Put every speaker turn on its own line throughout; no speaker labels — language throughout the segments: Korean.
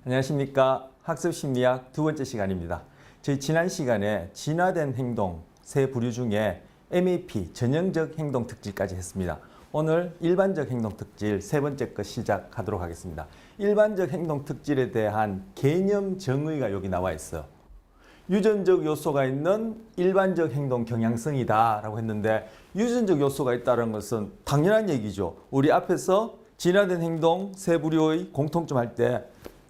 안녕하십니까. 학습심리학 두 번째 시간입니다. 저희 지난 시간에 진화된 행동 세 부류 중에 MAP 전형적 행동 특질까지 했습니다. 오늘 일반적 행동 특질 세 번째 거 시작하도록 하겠습니다. 일반적 행동 특질에 대한 개념 정의가 여기 나와 있어요. 유전적 요소가 있는 일반적 행동 경향성이다 라고 했는데, 유전적 요소가 있다는 것은 당연한 얘기죠. 우리 앞에서 진화된 행동 세 부류의 공통점 할 때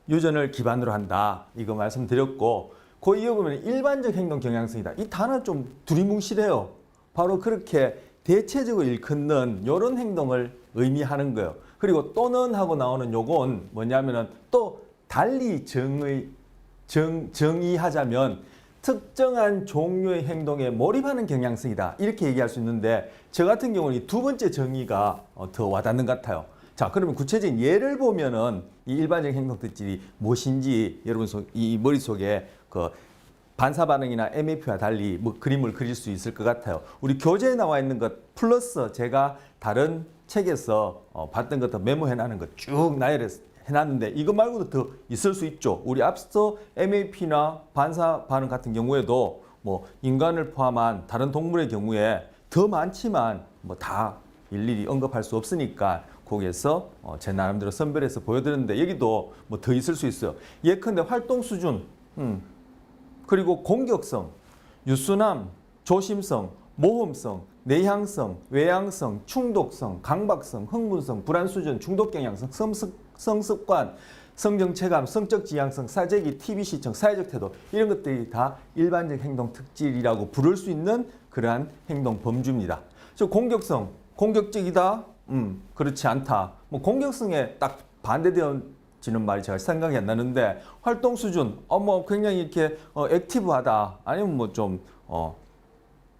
유전을 기반으로 한다 이거 말씀드렸고, 그 이어보면 일반적 행동 경향성이다. 이 단어 좀 두리뭉실해요. 바로 그렇게 대체적으로 일컫는 이런 행동을 의미하는 거예요. 그리고 또는 하고 나오는 요건 뭐냐면은 또 달리 정의하자면 특정한 종류의 행동에 몰입하는 경향성이다 이렇게 얘기할 수 있는데, 저 같은 경우는 이 두 번째 정의가 더 와닿는 것 같아요. 자, 그러면 구체적인 예를 보면은 이 일반적 행동 특질이 무엇인지 여러분 이 머릿속에 그 반사 반응이나 MAP와 달리 뭐 그림을 그릴 수 있을 것 같아요. 우리 교재에 나와 있는 것 플러스 제가 다른 책에서 봤던 것도 메모해놔는 것 쭉 나열해놨는데, 이거 말고도 더 있을 수 있죠. 우리 앞서 MAP나 반사 반응 같은 경우에도 뭐 인간을 포함한 다른 동물의 경우에 더 많지만 뭐 다 일일이 언급할 수 없으니까 거기에서 제 나름대로 선별해서 보여드렸는데, 여기도 뭐 더 있을 수 있어요. 예컨대 활동 수준, 그리고 공격성, 유순함, 조심성, 모험성, 내향성, 외향성, 충독성, 강박성, 흥분성, 불안 수준, 중독 경향성, 성습관, 성정체감, 성적 지향성, 사재기, TV 시청, 사회적 태도, 이런 것들이 다 일반적 행동 특질이라고 부를 수 있는 그러한 행동 범주입니다. 저 공격성, 공격적이다, 그렇지 않다. 뭐 공격성에 딱 반대되어지는 말이 제가 생각이 안 나는데, 활동 수준, 뭐 굉장히 이렇게 액티브하다, 아니면 뭐 좀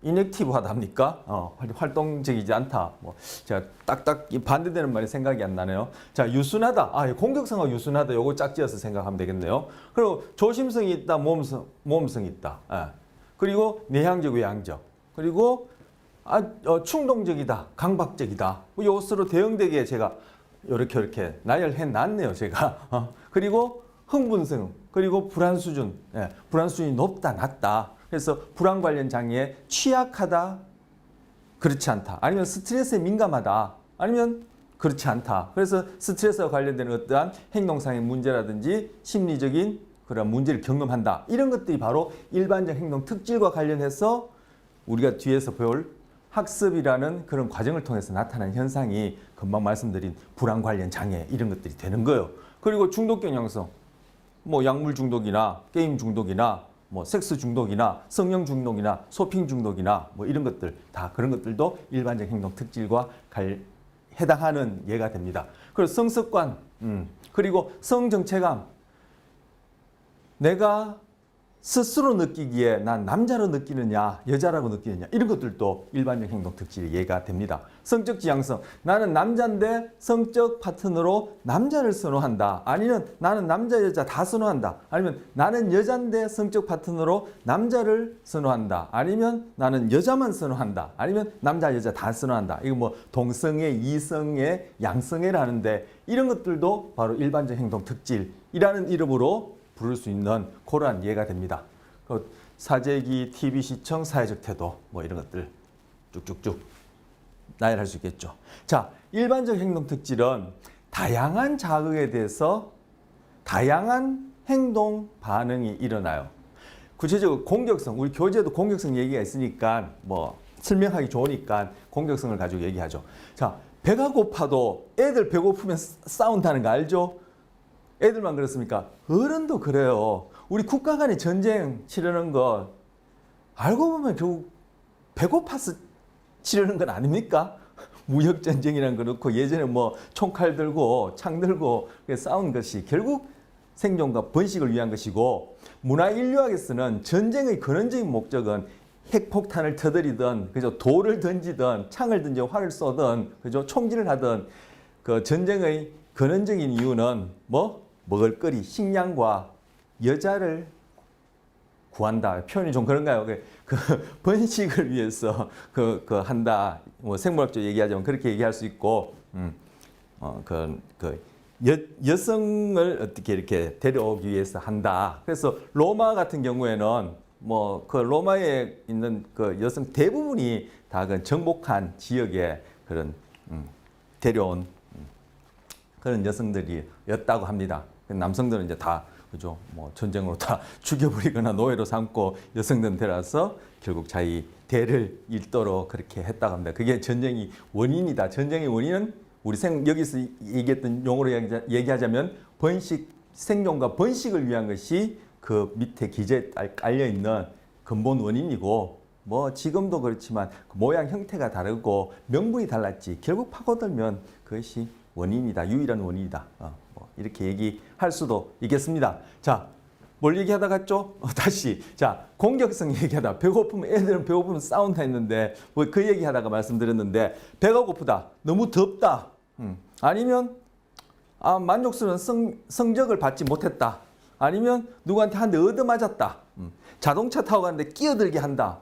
인액티브하답니까? 활동적이지 않다. 뭐 제가 딱딱 반대되는 말이 생각이 안 나네요. 자, 유순하다. 공격성과 유순하다. 요거 짝지어서 생각하면 되겠네요. 그리고 조심성이 있다, 모험성이 있다. 그리고 내향적, 외향적. 그리고 충동적이다, 강박적이다. 요것으로 대응되게 제가 이렇게 나열해 놨네요, 제가. 그리고 흥분성, 그리고 불안 수준. 불안 수준이 높다, 낮다. 그래서 불안 관련 장애에 취약하다, 그렇지 않다. 아니면 스트레스에 민감하다, 아니면 그렇지 않다. 그래서 스트레스와 관련되는 어떠한 행동상의 문제라든지 심리적인 그런 문제를 경험한다. 이런 것들이 바로 일반적 행동 특질과 관련해서 우리가 뒤에서 배울 학습이라는 그런 과정을 통해서 나타나는 현상이 금방 말씀드린 불안 관련 장애 이런 것들이 되는 거예요. 그리고 중독 경향성, 뭐 약물 중독이나 게임 중독이나 뭐 섹스 중독이나 성형 중독이나 쇼핑 중독이나 뭐 이런 것들, 다 그런 것들도 일반적 행동 특질과 해당하는 예가 됩니다. 그리고 성습관, 그리고 성정체감, 내가 스스로 느끼기에 난 남자로 느끼느냐 여자라고 느끼느냐, 이런 것들도 일반적 행동 특질이 예가 됩니다. 성적 지향성, 나는 남자인데 성적 파트너로 남자를 선호한다, 아니면 나는 남자 여자 다 선호한다, 아니면 나는 여자인데 성적 파트너로 남자를 선호한다, 아니면 나는 여자만 선호한다, 아니면 남자 여자 다 선호한다. 이거 뭐 동성애, 이성애, 양성애라는데, 이런 것들도 바로 일반적 행동 특질이라는 이름으로 부를 수 있는 그러한 예가 됩니다. 사재기, TV 시청, 사회적 태도, 뭐 이런 것들 쭉쭉쭉 나열할 수 있겠죠. 자, 일반적 행동 특질은 다양한 자극에 대해서 다양한 행동 반응이 일어나요. 구체적으로 공격성, 우리 교재에도 공격성 얘기가 있으니까 뭐 설명하기 좋으니까 공격성을 가지고 얘기하죠. 자, 배가 고파도 애들 배고프면 싸운다는 거 알죠? 애들만 그렇습니까? 어른도 그래요. 우리 국가 간의 전쟁 치르는 거 알고 보면 결국 배고파서 치르는 건 아닙니까? 무역전쟁이란 거 그렇고, 예전에 뭐 총칼 들고 창 들고 싸운 것이 결국 생존과 번식을 위한 것이고, 문화인류학에서는 전쟁의 근원적인 목적은 핵폭탄을 터뜨리든, 그죠, 돌을 던지든, 창을 던지 활을 쏘든, 그죠, 총질을 하든, 그 전쟁의 근원적인 이유는 먹을거리, 식량과 여자를 구한다. 표현이 좀 그런가요? 그 번식을 위해서 한다. 뭐 생물학적 얘기하자면 그렇게 얘기할 수 있고, 여성을 어떻게 이렇게 데려오기 위해서 한다. 그래서 로마 같은 경우에는 뭐 그 로마에 있는 그 여성 대부분이 다 그 정복한 지역에 그런 데려온 그런 여성들이었다고 합니다. 남성들은 이제 다 그죠 뭐 전쟁으로 다 죽여버리거나 노예로 삼고 여성들은 데려와서 결국 자기 대를 잇도록 그렇게 했다고 합니다. 그게 전쟁의 원인이다. 전쟁의 원인은 우리 여기서 얘기했던 용어로 얘기하자면 번식, 생존과 번식을 위한 것이 그 밑에 기저에 깔려 있는 근본 원인이고, 뭐 지금도 그렇지만 그 모양 형태가 다르고 명분이 달랐지 결국 파고들면 그것이 원인이다, 유일한 원인이다. 뭐 이렇게 얘기할 수도 있겠습니다. 자, 뭘 얘기하다 갔죠? 다시 자, 공격성 얘기하다. 배고프면 애들은 배고프면 싸운다 했는데 뭐 그 얘기하다가 말씀드렸는데 배가 고프다, 너무 덥다, 아니면 만족스러운 성적을 받지 못했다, 아니면 누구한테 한 대 얻어맞았다, 자동차 타고 가는데 끼어들게 한다.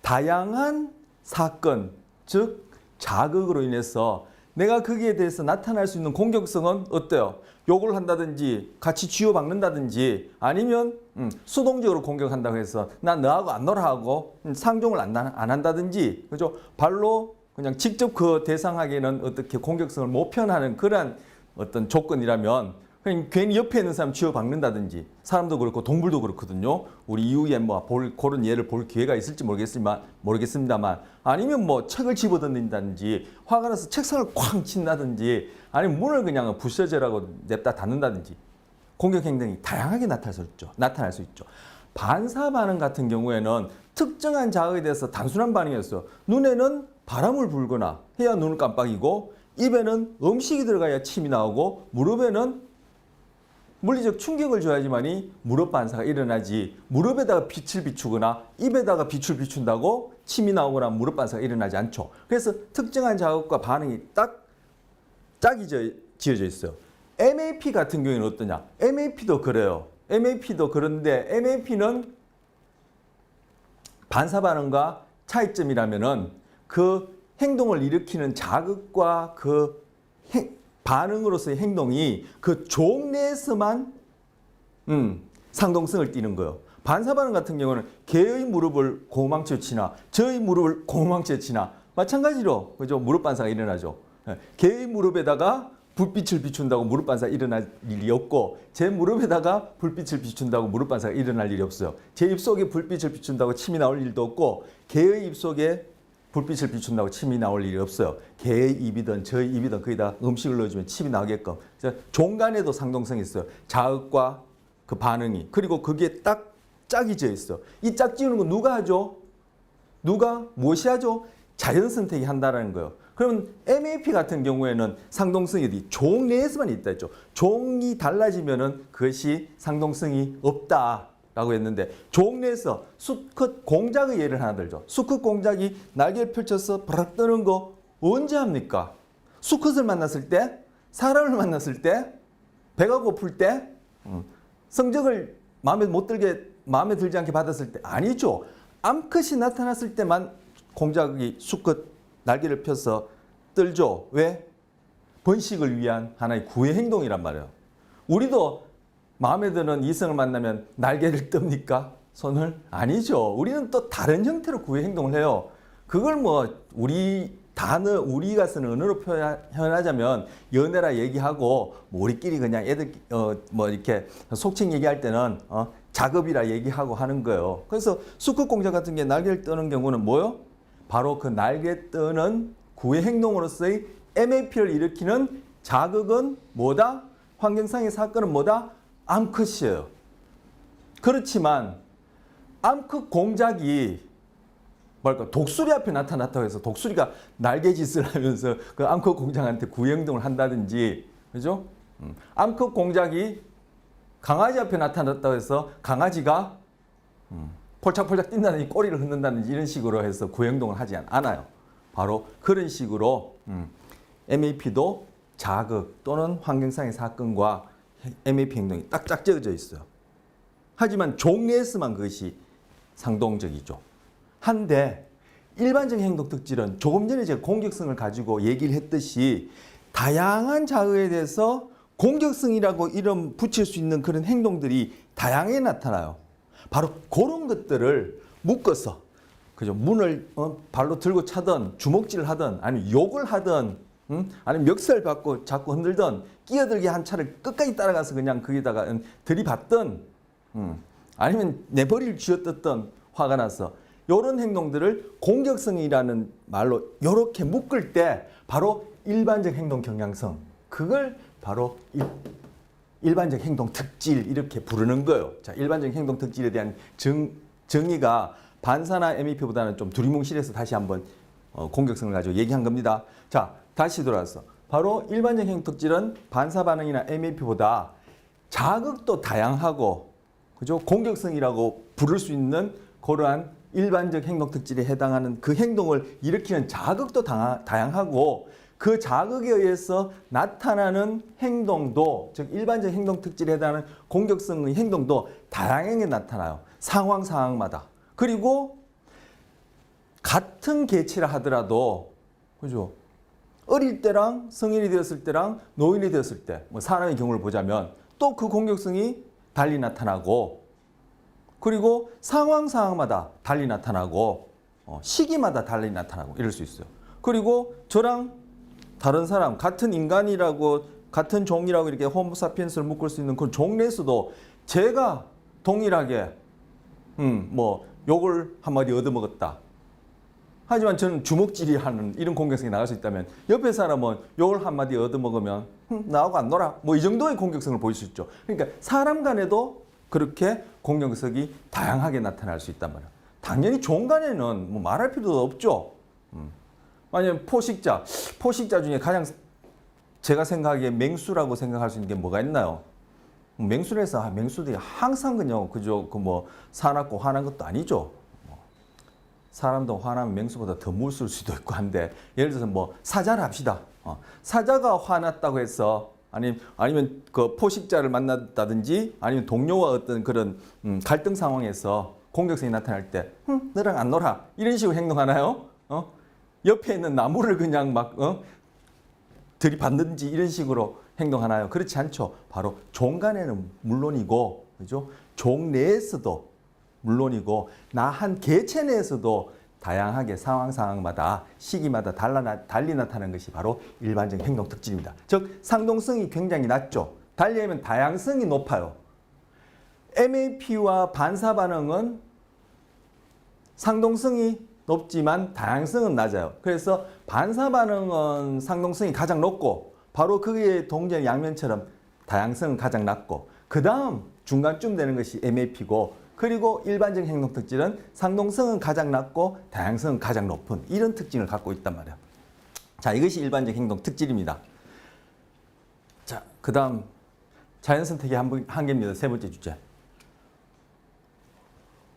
다양한 사건, 즉 자극으로 인해서 내가 거기에 대해서 나타날 수 있는 공격성은 어때요? 욕을 한다든지 같이 쥐어박는다든지 아니면 수동적으로 공격한다고 해서 난 너하고 안 놀아 하고 상종을 안 한다든지, 그죠? 발로 그냥 직접 그 대상에게는 어떻게 공격성을 못 표현하는 그런 어떤 조건이라면 그냥 괜히 옆에 있는 사람 쥐어박는다든지, 사람도 그렇고 동물도 그렇거든요. 우리 이후에 뭐 그런 예를 볼 기회가 있을지 모르겠습니다만, 아니면 뭐 책을 집어던진다든지, 화가 나서 책상을 쾅 친다든지, 아니면 문을 그냥 부셔져라고 냅다 닫는다든지, 공격 행동이 다양하게 나타날 수 있죠. 반사 반응 같은 경우에는 특정한 자극에 대해서 단순한 반응이었어요. 눈에는 바람을 불거나 해야 눈을 깜빡이고, 입에는 음식이 들어가야 침이 나오고, 무릎에는 물리적 충격을 줘야지만이 무릎 반사가 일어나지, 무릎에다가 빛을 비추거나 입에다가 빛을 비춘다고 침이 나오거나 무릎 반사가 일어나지 않죠. 그래서 특정한 자극과 반응이 딱 짝이 지어져 있어요. MAP 같은 경우에는 어떠냐? MAP도 그래요. MAP도 그런데 MAP는 반사 반응과 차이점이라면은 그 행동을 일으키는 자극과 그 반응으로서의 행동이 그 종 내에서만 상동성을 띠는 거예요. 반사 반응 같은 경우는 개의 무릎을 고무망치로 치나 저의 무릎을 고무망치로 치나 마찬가지로, 그죠? 무릎 반사가 일어나죠. 개의 무릎에다가 불빛을 비춘다고 무릎 반사가 일어날 일이 없고, 제 무릎에다가 불빛을 비춘다고 무릎 반사가 일어날 일이 없어요. 제 입속에 불빛을 비춘다고 침이 나올 일도 없고, 개의 입속에 불빛을 비춘다고 침이 나올 일이 없어요. 개의 입이든 저의 입이든 거기다 음식을 넣어주면 침이 나오게끔. 종간에도 상동성이 있어요. 자극과 그 반응이. 그리고 그게 딱 짝이 지어 있어요. 이 짝 지우는 건 누가 하죠? 무엇이 하죠? 자연 선택이 한다는 거예요. 그러면 MAP 같은 경우에는 상동성이 종 내에서만 있다 했죠. 종이 달라지면은 그것이 상동성이 없다 라고 했는데, 종 내에서 수컷 공작의 예를 하나 들죠. 수컷 공작이 날개를 펼쳐서 바락 뜨는 거 언제 합니까? 수컷을 만났을 때, 사람을 만났을 때, 배가 고플 때, 성적을 마음에 들지 않게 받았을 때 아니죠. 암컷이 나타났을 때만 공작이 수컷 날개를 펴서 떨죠. 왜? 번식을 위한 하나의 구애 행동이란 말이에요. 우리도 마음에 드는 이성을 만나면 날개를 뜹니까? 손을? 아니죠. 우리는 또 다른 형태로 구애 행동을 해요. 그걸 뭐 우리가 쓰는 언어로 표현하자면 연애라 얘기하고, 뭐 우리끼리 그냥 애들 뭐 이렇게 속칭 얘기할 때는 작업이라 얘기하고 하는 거예요. 그래서 수컷 공작 같은 게 날개를 뜨는 경우는 뭐요? 바로 그 날개 뜨는 구애 행동으로서의 MAP를 일으키는 자극은 뭐다? 환경상의 사건은 뭐다? 암컷이에요. 그렇지만 암컷 공작이 독수리 앞에 나타났다고 해서 독수리가 날개짓을 하면서 그 암컷 공작한테 구애 행동을 한다든지, 그죠? 암컷 공작이 강아지 앞에 나타났다고 해서 강아지가 폴짝폴짝 뛴다든지 꼬리를 흔든다든지 이런 식으로 해서 구애 행동을 하지 않아요. 바로 그런 식으로 MAP도 자극 또는 환경상의 사건과 MAP 행동이 딱 짝지어져 있어요. 하지만 종 내에서만 그것이 상동적이죠. 한데 일반적인 행동 특질은 조금 전에 제가 공격성을 가지고 얘기를 했듯이 다양한 자극에 대해서 공격성이라고 이름 붙일 수 있는 그런 행동들이 다양하게 나타나요. 바로 그런 것들을 묶어서 그죠? 문을 발로 들고 차든 주먹질을 하든 아니면 욕을 하든 아니면 멱살 받고 자꾸 흔들든 끼어들게 한 차를 끝까지 따라가서 그냥 거기다가 들이받든 아니면 내 머리를 쥐어뜯든 화가 나서 이런 행동들을 공격성이라는 말로 이렇게 묶을 때 바로 일반적 행동 경향성, 그걸 바로 일반적 행동 특질 이렇게 부르는 거예요. 자, 일반적 행동 특질에 대한 정의가 반사나 MEP보다는 좀 두리뭉실해서 다시 한번 공격성을 가지고 얘기한 겁니다. 자, 다시 돌아와서 바로 일반적 행동 특질은 반사 반응이나 MEP보다 자극도 다양하고 그죠? 공격성이라고 부를 수 있는 그러한 일반적 행동 특질에 해당하는 그 행동을 일으키는 자극도 다양하고 그 자극에 의해서 나타나는 행동도, 즉 일반적 행동 특질에 해당하는 공격성의 행동도 다양하게 나타나요. 상황마다. 그리고 같은 개체라 하더라도 그죠? 어릴 때랑 성인이 되었을 때랑 노인이 되었을 때, 뭐 사람의 경우를 보자면 또 그 공격성이 달리 나타나고, 그리고 상황마다 달리 나타나고, 시기마다 달리 나타나고 이럴 수 있어요. 그리고 저랑 다른 사람, 같은 인간이라고, 같은 종이라고 이렇게 호모사피엔스를 묶을 수 있는 그 종 내에서도 제가 동일하게, 뭐, 욕을 한마디 얻어먹었다. 하지만 저는 주먹질이 하는 이런 공격성이 나갈 수 있다면 옆에 사람은 욕을 한마디 얻어먹으면 나하고 안 놀아. 뭐 이 정도의 공격성을 보일 수 있죠. 그러니까 사람 간에도 그렇게 공격성이 다양하게 나타날 수 있단 말이에요. 당연히 종 간에는 뭐 말할 필요도 없죠. 만약에 포식자 중에 가장 제가 생각하기에 맹수라고 생각할 수 있는 게 뭐가 있나요? 맹수를 해서 맹수들이 항상 그죠 그 뭐 사납고 화난 것도 아니죠. 사람도 화나면 맹수보다 더 무서울 수도 있고 한데, 예를 들어서 뭐 사자를 합시다. 사자가 화났다고 해서 아니면 그 포식자를 만났다든지 아니면 동료와 어떤 그런 갈등 상황에서 공격성이 나타날 때 너랑 안 놀아 이런 식으로 행동하나요? 옆에 있는 나무를 그냥 막 들이받는지 이런 식으로 행동하나요? 그렇지 않죠. 바로 종 간에는 물론이고, 그죠? 종 내에서도 물론이고, 나 한 개체 내에서도 다양하게 상황마다 시기마다 달리 나타나는 것이 바로 일반적인 행동 특질입니다. 즉 상동성이 굉장히 낮죠. 달리 하면 다양성이 높아요. MAP와 반사 반응은 상동성이 높지만 다양성은 낮아요. 그래서 반사 반응은 상동성이 가장 높고 바로 그의 동전 양면처럼 다양성은 가장 낮고, 그 다음 중간쯤 되는 것이 MAP고, 그리고 일반적인 행동 특질은 상동성은 가장 낮고 다양성은 가장 높은 이런 특징을 갖고 있단 말이에요. 자, 이것이 일반적 행동 특질입니다. 자, 그 다음 자연선택의 한계입니다. 세 번째 주제.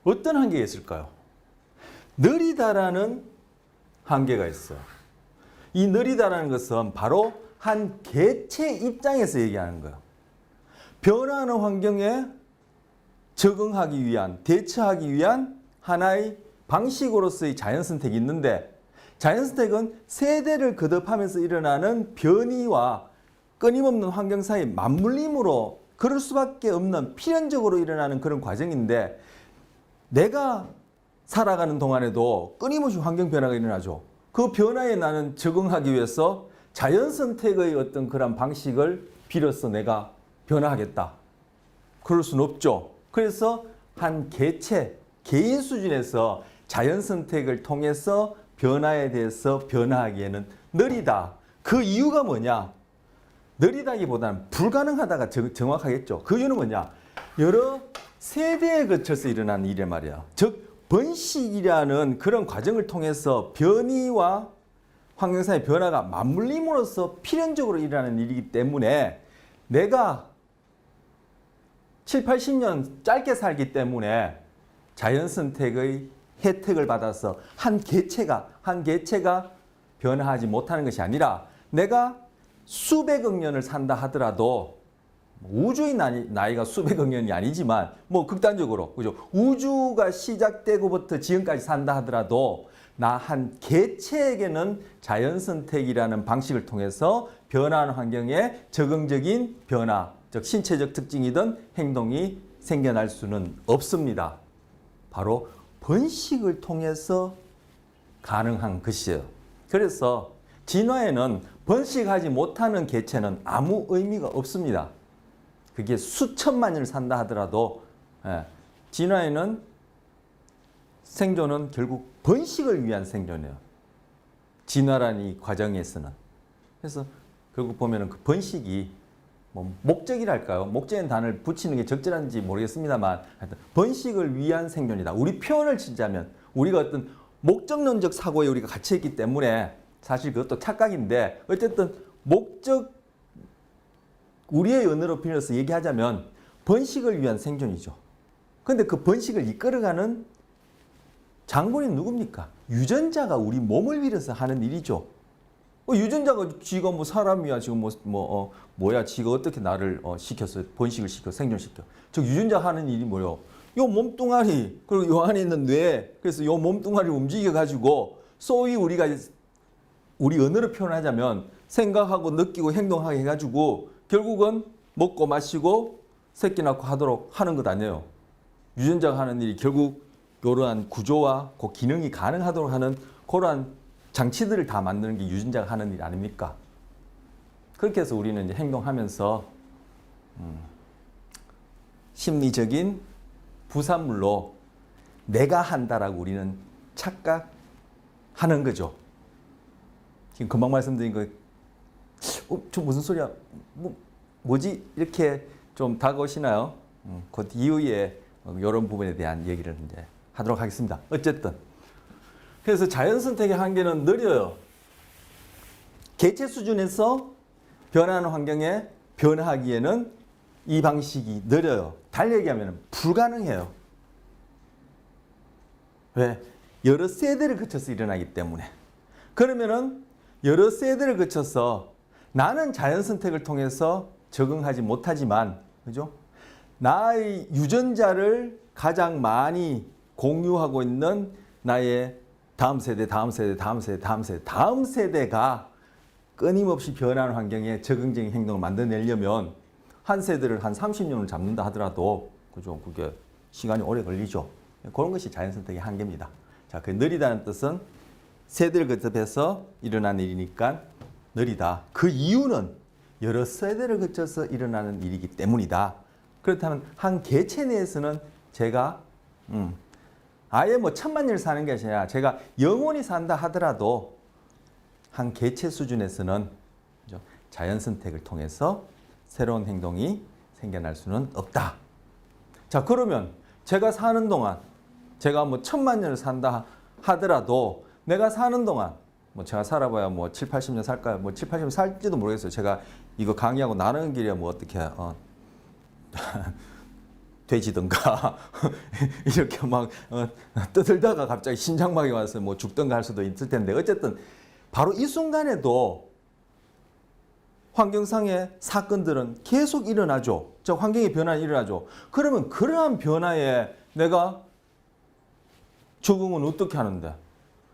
어떤 한계가 있을까요? 느리다라는 한계가 있어요. 이 느리다라는 것은 바로 한 개체 입장에서 얘기하는 거예요. 변화하는 환경에 적응하기 위한, 대처하기 위한 하나의 방식으로서의 자연선택이 있는데, 자연선택은 세대를 거듭하면서 일어나는 변이와 끊임없는 환경 사이 맞물림으로 그럴 수밖에 없는 필연적으로 일어나는 그런 과정인데, 내가 살아가는 동안에도 끊임없이 환경 변화가 일어나죠. 그 변화에 나는 적응하기 위해서 자연선택의 어떤 그런 방식을 빌어서 내가 변화하겠다. 그럴 수는 없죠. 그래서 한 개체, 개인 수준에서 자연선택을 통해서 변화에 대해서 변화하기에는 느리다. 그 이유가 뭐냐? 느리다기보다는 불가능하다가 정확하겠죠. 그 이유는 뭐냐? 여러 세대에 거쳐서 일어나는 일이란 말이야. 즉 번식이라는 그런 과정을 통해서 변이와 환경사의 변화가 맞물림으로써 필연적으로 일어나는 일이기 때문에 내가 7, 80년 짧게 살기 때문에 자연선택의 혜택을 받아서 한 개체가 변화하지 못하는 것이 아니라, 내가 수백억 년을 산다 하더라도, 우주의 나이가 수백억 년이 아니지만 뭐 극단적으로 그죠? 우주가 시작되고부터 지금까지 산다 하더라도 나 한 개체에게는 자연선택이라는 방식을 통해서 변화하는 환경에 적응적인 변화, 즉 신체적 특징이든 행동이 생겨날 수는 없습니다. 바로 번식을 통해서 가능한 것이에요. 그래서 진화에는 번식하지 못하는 개체는 아무 의미가 없습니다. 그게 수천만 년을 산다 하더라도 진화에는 생존은 결국 번식을 위한 생존이에요. 진화라는 이 과정에서는. 그래서 결국 보면은 그 번식이 뭐 목적이랄까요? 목적인 단어를 붙이는 게 적절한지 모르겠습니다만 하여튼 번식을 위한 생존이다. 우리 표현을 치자면 우리가 어떤 목적론적 사고에 우리가 갇혀있기 때문에 사실 그것도 착각인데 어쨌든 목적 우리의 언어로 빌려서 얘기하자면 번식을 위한 생존이죠. 그런데 그 번식을 이끌어가는 장본이 누굽니까? 유전자가 우리 몸을 빌어서 하는 일이죠. 유전자가 지가 뭐 사람이야 지금 뭐야 지가 어떻게 나를 시켰어 번식을 시켜 생존시켜. 즉 유전자 하는 일이 뭐요? 요 몸뚱아리 그리고 요 안에 있는 뇌 그래서 요 몸뚱아리를 움직여 가지고 소위 우리가 우리 언어로 표현하자면 생각하고 느끼고 행동하게 해가지고 결국은 먹고 마시고 새끼 낳고 하도록 하는 것 아니에요. 유전자가 하는 일이 결국 이러한 구조와 그 기능이 가능하도록 하는 그러한 장치들을 다 만드는 게 유전자가 하는 일 아닙니까? 그렇게 해서 우리는 이제 행동하면서 심리적인 부산물로 내가 한다라고 우리는 착각하는 거죠. 지금 금방 말씀드린 거, 저 무슨 소리야? 뭐지? 이렇게 좀 다가오시나요? 그 이후에 이런 부분에 대한 얘기를 이제 하도록 하겠습니다. 어쨌든. 그래서 자연선택의 한계는 느려요. 개체 수준에서 변하는 환경에 변화하기에는 이 방식이 느려요. 달리 얘기하면 불가능해요. 왜? 여러 세대를 거쳐서 일어나기 때문에. 그러면은 여러 세대를 거쳐서 나는 자연선택을 통해서 적응하지 못하지만, 그죠? 나의 유전자를 가장 많이 공유하고 있는 나의 다음 세대, 다음 세대, 다음 세대, 다음 세대, 다음 세대가 끊임없이 변하는 환경에 적응적인 행동을 만들어내려면 한 세대를 한 30년을 잡는다 하더라도 그죠? 그게 시간이 오래 걸리죠. 그런 것이 자연선택의 한계입니다. 자, 그 느리다는 뜻은 세대를 거쳐서 일어나는 일이니까 느리다. 그 이유는 여러 세대를 거쳐서 일어나는 일이기 때문이다. 그렇다면 한 개체 내에서는 제가 아예 뭐 천만 년을 사는 게 아니라 제가 영원히 산다 하더라도 한 개체 수준에서는 자연선택을 통해서 새로운 행동이 생겨날 수는 없다. 자, 그러면 제가 사는 동안 제가 뭐 천만 년을 산다 하더라도 내가 사는 동안 뭐 제가 살아봐야 뭐 7, 80년 살까요? 뭐 7, 80년 살지도 모르겠어요. 제가 이거 강의하고 나가는 길이야 뭐 어떻게 돼지든가 이렇게 막 떠들다가 갑자기 심장마비 와서 뭐 죽든가 할 수도 있을 텐데 어쨌든 바로 이 순간에도 환경상의 사건들은 계속 일어나죠. 저 환경의 변화는 일어나죠. 그러면 그러한 변화에 내가 적응은 어떻게 하는데?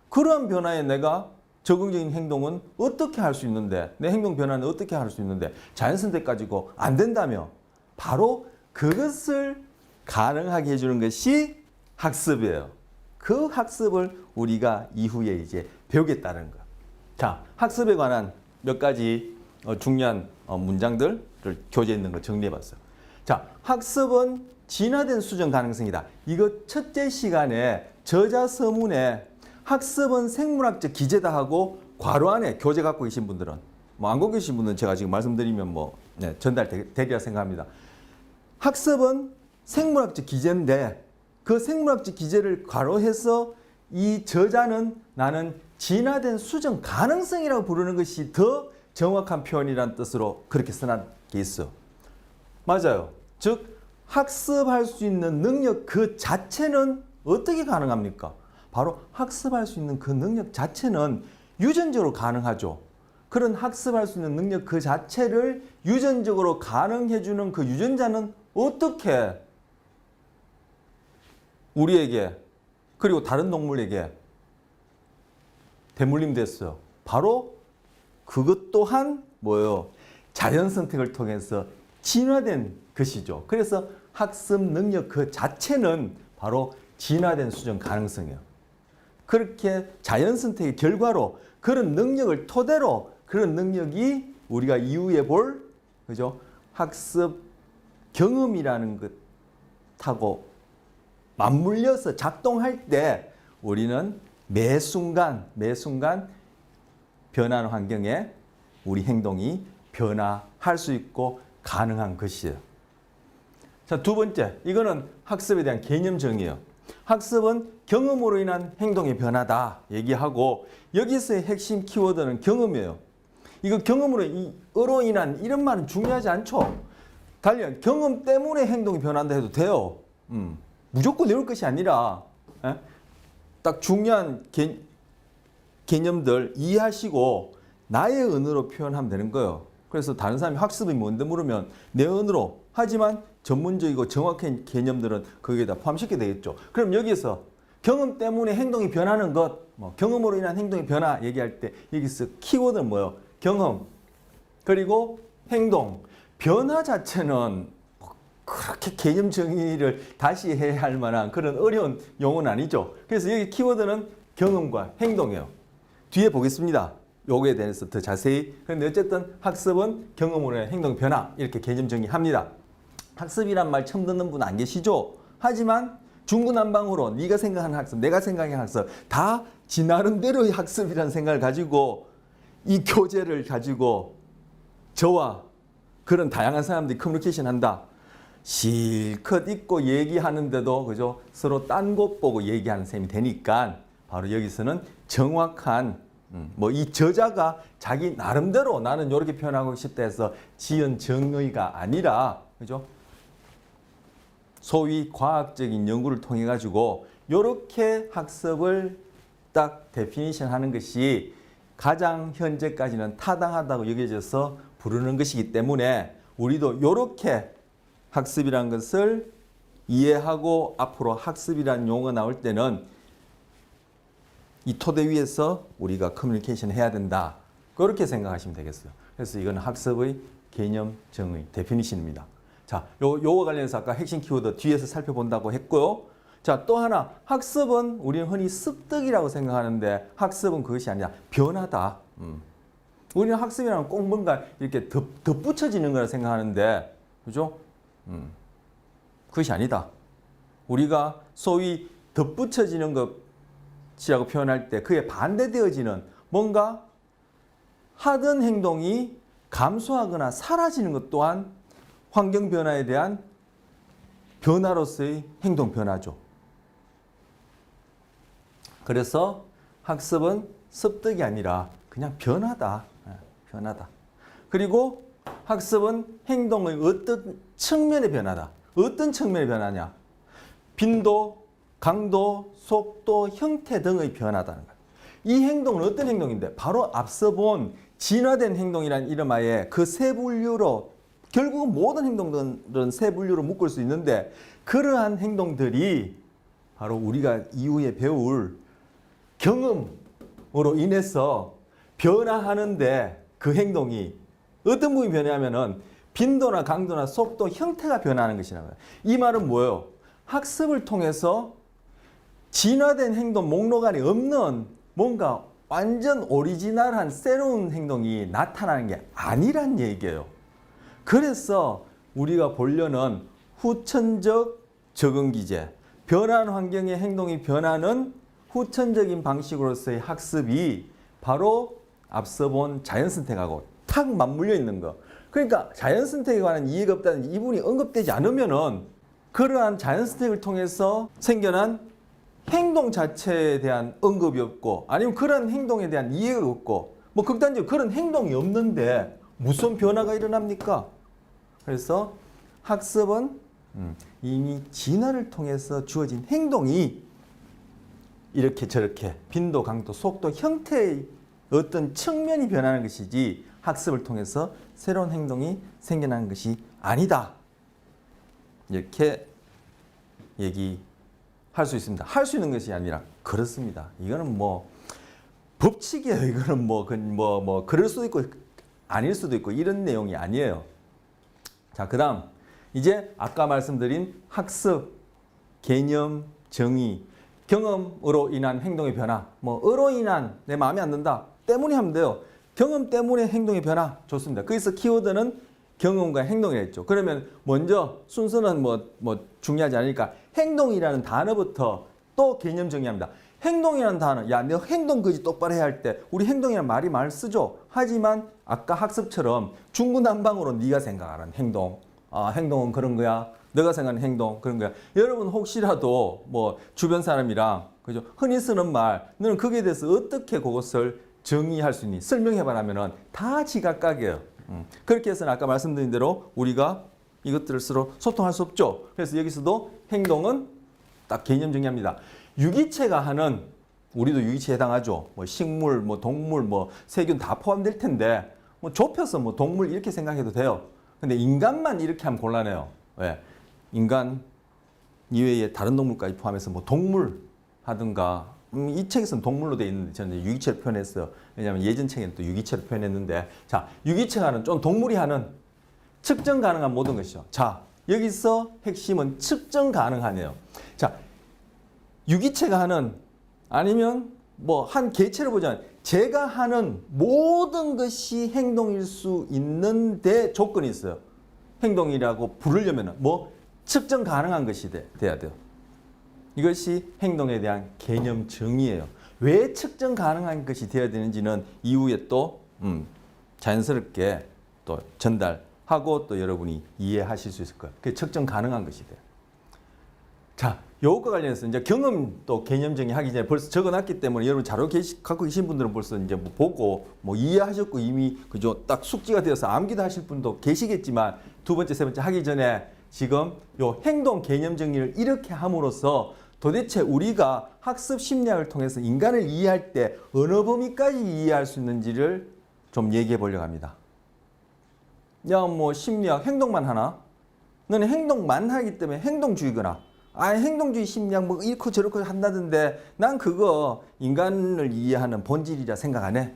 그러한 변화에 내가 적응적인 행동은 어떻게 할 수 있는데? 내 행동 변화는 어떻게 할 수 있는데? 자연선택 가지고 안 된다며 바로 그것을 가능하게 해주는 것이 학습이에요. 그 학습을 우리가 이후에 이제 배우겠다는 거. 자, 학습에 관한 몇 가지 중요한 문장들을 교재에 있는 거 정리해봤어요. 자, 학습은 진화된 수정 가능성이다. 이거 첫째 시간에 저자 서문에 학습은 생물학적 기제다 하고 괄호 안에 교재 갖고 계신 분들은 뭐 안 갖고 계신 분은 제가 지금 말씀드리면 뭐 전달되리라 생각합니다. 학습은 생물학적 기제인데 그 생물학적 기제를 괄호해서 이 저자는 나는 진화된 수정 가능성이라고 부르는 것이 더 정확한 표현이라는 뜻으로 그렇게 써놓은 게 있어. 맞아요. 즉 학습할 수 있는 능력 그 자체는 어떻게 가능합니까? 바로 학습할 수 있는 그 능력 자체는 유전적으로 가능하죠. 그런 학습할 수 있는 능력 그 자체를 유전적으로 가능해주는 그 유전자는 어떻게 우리에게 그리고 다른 동물에게 대물림 됐어요. 바로 그것 또한 뭐예요? 자연 선택을 통해서 진화된 것이죠. 그래서 학습 능력 그 자체는 바로 진화된 수정 가능성이에요. 그렇게 자연 선택의 결과로 그런 능력을 토대로 그런 능력이 우리가 이후에 볼 그죠? 학습 경험이라는 것하고 맞물려서 작동할 때 우리는 매 순간 변하는 환경에 우리 행동이 변화할 수 있고 가능한 것이에요. 자, 두 번째, 이거는 학습에 대한 개념 정의예요. 학습은 경험으로 인한 행동의 변화다 얘기하고 여기서의 핵심 키워드는 경험이에요. 이거 경험으로 인한 이런 말은 중요하지 않죠. 달리 경험 때문에 행동이 변한다 해도 돼요. 무조건 외울 것이 아니라 딱 중요한 개념들 이해하시고 나의 언어로 표현하면 되는 거예요. 그래서 다른 사람이 학습이 뭔데 물으면 내 언어로 하지만 전문적이고 정확한 개념들은 거기에다 포함시켜야 되겠죠. 그럼 여기서 경험 때문에 행동이 변하는 것, 경험으로 인한 행동의 변화 얘기할 때 여기서 키워드는 뭐예요? 경험, 그리고 행동. 변화 자체는 그렇게 개념 정의를 다시 해야 할 만한 그런 어려운 용어는 아니죠. 그래서 여기 키워드는 경험과 행동이에요. 뒤에 보겠습니다. 요거에 대해서 더 자세히. 그런데 어쨌든 학습은 경험으로 인한 행동 변화 이렇게 개념 정의합니다. 학습이란 말 처음 듣는 분 안 계시죠? 하지만 중구난방으로 네가 생각하는 학습, 내가 생각하는 학습 다 지 나름대로의 학습이라는 생각을 가지고 이 교재를 가지고 저와 그런 다양한 사람들이 커뮤니케이션 한다. 실컷 읽고 얘기하는데도 그죠? 서로 딴 곳 보고 얘기하는 셈이 되니까 바로 여기서는 정확한 이 저자가 자기 나름대로 나는 이렇게 표현하고 싶다 해서 지은 정의가 아니라 그죠? 소위 과학적인 연구를 통해 가지고 이렇게 학습을 딱 데피니션 하는 것이 가장 현재까지는 타당하다고 여겨져서 부르는 것이기 때문에 우리도 이렇게 학습이라는 것을 이해하고 앞으로 학습이라는 용어가 나올 때는 이 토대 위에서 우리가 커뮤니케이션 해야 된다. 그렇게 생각하시면 되겠어요. 그래서 이건 학습의 개념 정의, 데피니션입니다. 자, 요거 관련해서 아까 핵심 키워드 뒤에서 살펴본다고 했고요. 자, 또 하나 학습은 우리는 흔히 습득이라고 생각하는데 학습은 그것이 아니라 변화다. 우리는 학습이라면 꼭 뭔가 이렇게 덧붙여지는 거라 생각하는데 그죠? 그것이 아니다. 우리가 소위 덧붙여지는 것이라고 표현할 때 그에 반대되어지는 뭔가 하던 행동이 감소하거나 사라지는 것 또한 환경 변화에 대한 변화로서의 행동 변화죠. 그래서 학습은 습득이 아니라 그냥 변화다. 변화다. 그리고 학습은 행동의 어떤 측면의 변화다. 어떤 측면의 변화냐? 빈도, 강도, 속도, 형태 등의 변화다는 거예요. 이 행동은 어떤 행동인데? 바로 앞서 본 진화된 행동이라는 이름하에 그 세 분류로 결국은 모든 행동들은 세 분류로 묶을 수 있는데 그러한 행동들이 바로 우리가 이후에 배울 경험으로 인해서 변화하는데 그 행동이 어떤 부분이 변하냐면은 빈도나 강도나 속도, 형태가 변하는 것이라는 거예요. 이 말은 뭐예요? 학습을 통해서 진화된 행동 목록 안에 없는 뭔가 완전 오리지널한 새로운 행동이 나타나는 게 아니란 얘기예요. 그래서 우리가 보려는 후천적 적응 기제, 변한 환경의 행동이 변하는 후천적인 방식으로서의 학습이 바로 앞서 본 자연선택하고 탁 맞물려 있는 거. 그러니까 자연선택에 관한 이해가 없다는 이분이 언급되지 않으면은 그러한 자연선택을 통해서 생겨난 행동 자체에 대한 언급이 없고 아니면 그런 행동에 대한 이해가 없고 극단적으로 그런 행동이 없는데 무슨 변화가 일어납니까? 그래서 학습은 이미 진화를 통해서 주어진 행동이 이렇게 저렇게 빈도, 강도, 속도, 형태의 어떤 측면이 변하는 것이지 학습을 통해서 새로운 행동이 생겨나는 것이 아니다. 이렇게 얘기할 수 있습니다. 할 수 있는 것이 아니라 그렇습니다. 이거는 법칙이에요. 이거는 뭐 그럴 수도 있고 아닐 수도 있고 이런 내용이 아니에요. 자, 그다음 이제 아까 말씀드린 학습, 개념, 정의, 경험으로 인한 행동의 변화, 뭐 으로 인한 내 마음에 안 든다 때문에 하면 돼요. 경험 때문에 행동의 변화 좋습니다. 거기서 키워드는 경험과 행동이라 했죠. 그러면 먼저 순서는 뭐 중요하지 않으니까 행동이라는 단어부터 또 개념 정의합니다. 행동이라는 단어, 야, 너 행동 그지 똑바로 해야 할 때 우리 행동이라는 말이 많이 쓰죠. 하지만 아까 학습처럼 중구난방으로 네가 생각하는 행동, 아, 행동은 그런 거야. 너가 생각하는 행동 그런 거야. 여러분 혹시라도 뭐 주변 사람이랑 그죠 흔히 쓰는 말, 너는 거기에 대해서 어떻게 그것을 정의할 수 있니? 설명해봐라면은 다 지각각이에요. 그렇게 해서는 아까 말씀드린 대로 우리가 이것들을 서로 소통할 수 없죠. 그래서 여기서도 행동은 딱 개념 정의합니다. 유기체가 하는, 우리도 유기체에 해당하죠. 뭐 식물, 뭐 동물, 뭐 세균 다 포함될 텐데 뭐 좁혀서 뭐 동물 이렇게 생각해도 돼요. 근데 인간만 이렇게 하면 곤란해요. 왜? 인간 이외에 다른 동물까지 포함해서 뭐 동물 하든가 이 책에서는 동물로 되어 있는데 저는 유기체를 표현했어요. 왜냐하면 예전 책에는 또 유기체를 표현했는데, 자, 유기체가 하는 좀 동물이 하는 측정 가능한 모든 것이죠. 자, 여기서 핵심은 측정 가능하네요. 자, 유기체가 하는 아니면 뭐 한 개체를 보자면 제가 하는 모든 것이 행동일 수 있는데 조건이 있어요. 행동이라고 부르려면 뭐 측정 가능한 것이 돼야 돼요. 이것이 행동에 대한 개념 정의예요. 왜 측정 가능한 것이 되어야 되는지는 이후에 또 자연스럽게 또 전달하고 또 여러분이 이해하실 수 있을 거예요. 그게 측정 가능한 것이 돼요. 자, 요것과 관련해서 이제 경험 또 개념 정의하기 전에 벌써 적어놨기 때문에 여러분 자료 갖고 계신 분들은 벌써 이제 뭐 보고 뭐 이해하셨고 이미 그죠 딱 숙지가 되어서 암기도 하실 분도 계시겠지만 두 번째, 세 번째 하기 전에 지금 요 행동 개념 정리를 이렇게 함으로써 도대체 우리가 학습 심리학을 통해서 인간을 이해할 때 어느 범위까지 이해할 수 있는지를 좀 얘기해 보려고 합니다. 야, 뭐 심리학 행동만 하나? 너는 행동만 하기 때문에 행동주의거나 아, 행동주의 심리학 뭐 이렇고 저렇고 한다던데 난 그거 인간을 이해하는 본질이라 생각 안 해.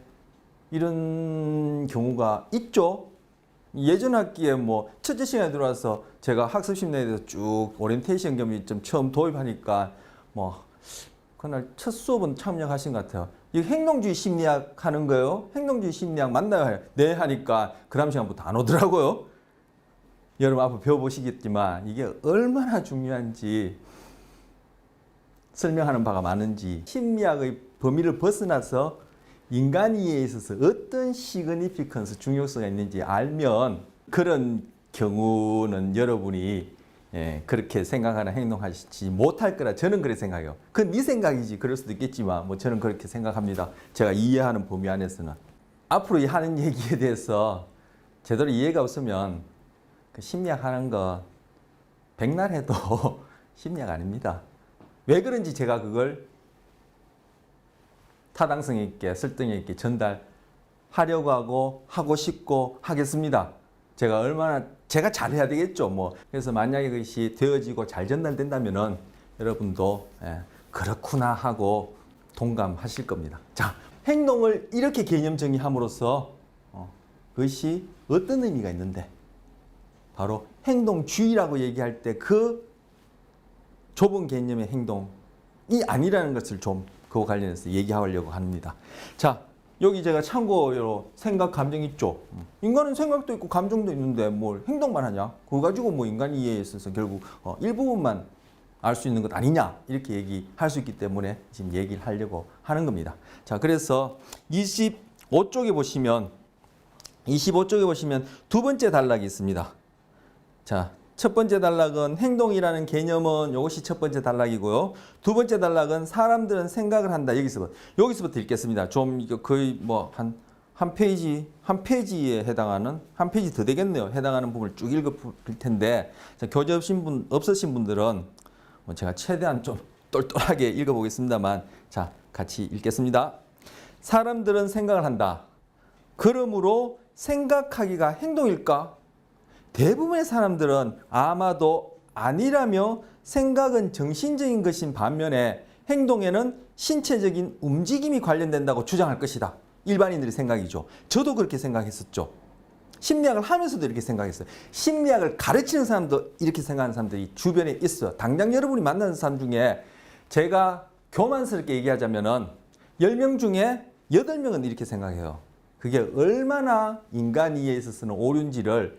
이런 경우가 있죠. 예전 학기에 뭐 첫째 시간에 들어와서 제가 학습 심리에 대해서 쭉 오리엔테이션 겸 좀 처음 도입하니까 뭐 그날 첫 수업은 참여하신 것 같아요. 이 행동주의 심리학 하는 거예요? 행동주의 심리학 맞나요? 네 하니까 그 다음 시간부터 안 오더라고요. 여러분 앞으로 배워보시겠지만 이게 얼마나 중요한지 설명하는 바가 많은지 심리학의 범위를 벗어나서 인간 이해에 있어서 어떤 시그니피컨스 중요성이 있는지 알면 그런 경우는 여러분이 그렇게 생각하는 행동하시지 못할 거라 저는 그렇게 생각해요. 그건 네 생각이지 그럴 수도 있겠지만 뭐 저는 그렇게 생각합니다. 제가 이해하는 범위 안에서는. 앞으로 하는 얘기에 대해서 제대로 이해가 없으면 그 심리학 하는 거 백날 해도 심리학 아닙니다. 왜 그런지 제가 그걸 타당성 있게 설득력 있게 전달하려고 하고 싶고 하겠습니다. 제가 잘해야 되겠죠. 뭐 그래서 만약에 그것이 되어지고 잘 전달된다면은 여러분도 그렇구나 하고 동감하실 겁니다. 자, 행동을 이렇게 개념 정의함으로써 그것이 어떤 의미가 있는데 바로 행동주의라고 얘기할 때 그 좁은 개념의 행동이 아니라는 것을 좀 그거 관련해서 얘기하려고 합니다. 자, 여기 제가 참고로 생각, 감정 있죠. 인간은 생각도 있고 감정도 있는데 뭘 행동만 하냐? 그거 가지고 뭐 인간 이해에 있어서 결국 일부분만 알 수 있는 것 아니냐? 이렇게 얘기할 수 있기 때문에 지금 얘기를 하려고 하는 겁니다. 자, 그래서 25쪽에 보시면 두 번째 단락이 있습니다. 자, 첫 번째 단락은 행동이라는 개념은 이것이 첫 번째 단락이고요. 두 번째 단락은 사람들은 생각을 한다. 여기서부터 읽겠습니다. 좀 이거 거의 뭐 한 페이지에 해당하는 한 페이지 더 되겠네요. 해당하는 부분을 쭉 읽어 볼 텐데 교재 없으신 분들은 제가 최대한 좀 똘똘하게 읽어 보겠습니다만 자, 같이 읽겠습니다. 사람들은 생각을 한다. 그러므로 생각하기가 행동일까? 대부분의 사람들은 아마도 아니라며 생각은 정신적인 것인 반면에 행동에는 신체적인 움직임이 관련된다고 주장할 것이다. 일반인들의 생각이죠. 저도 그렇게 생각했었죠. 심리학을 하면서도 이렇게 생각했어요. 심리학을 가르치는 사람도 이렇게 생각하는 사람들이 주변에 있어요. 당장 여러분이 만나는 사람 중에 제가 교만스럽게 얘기하자면은 10명 중에 8명은 이렇게 생각해요. 그게 얼마나 인간 이해에 있어서는 오류인지를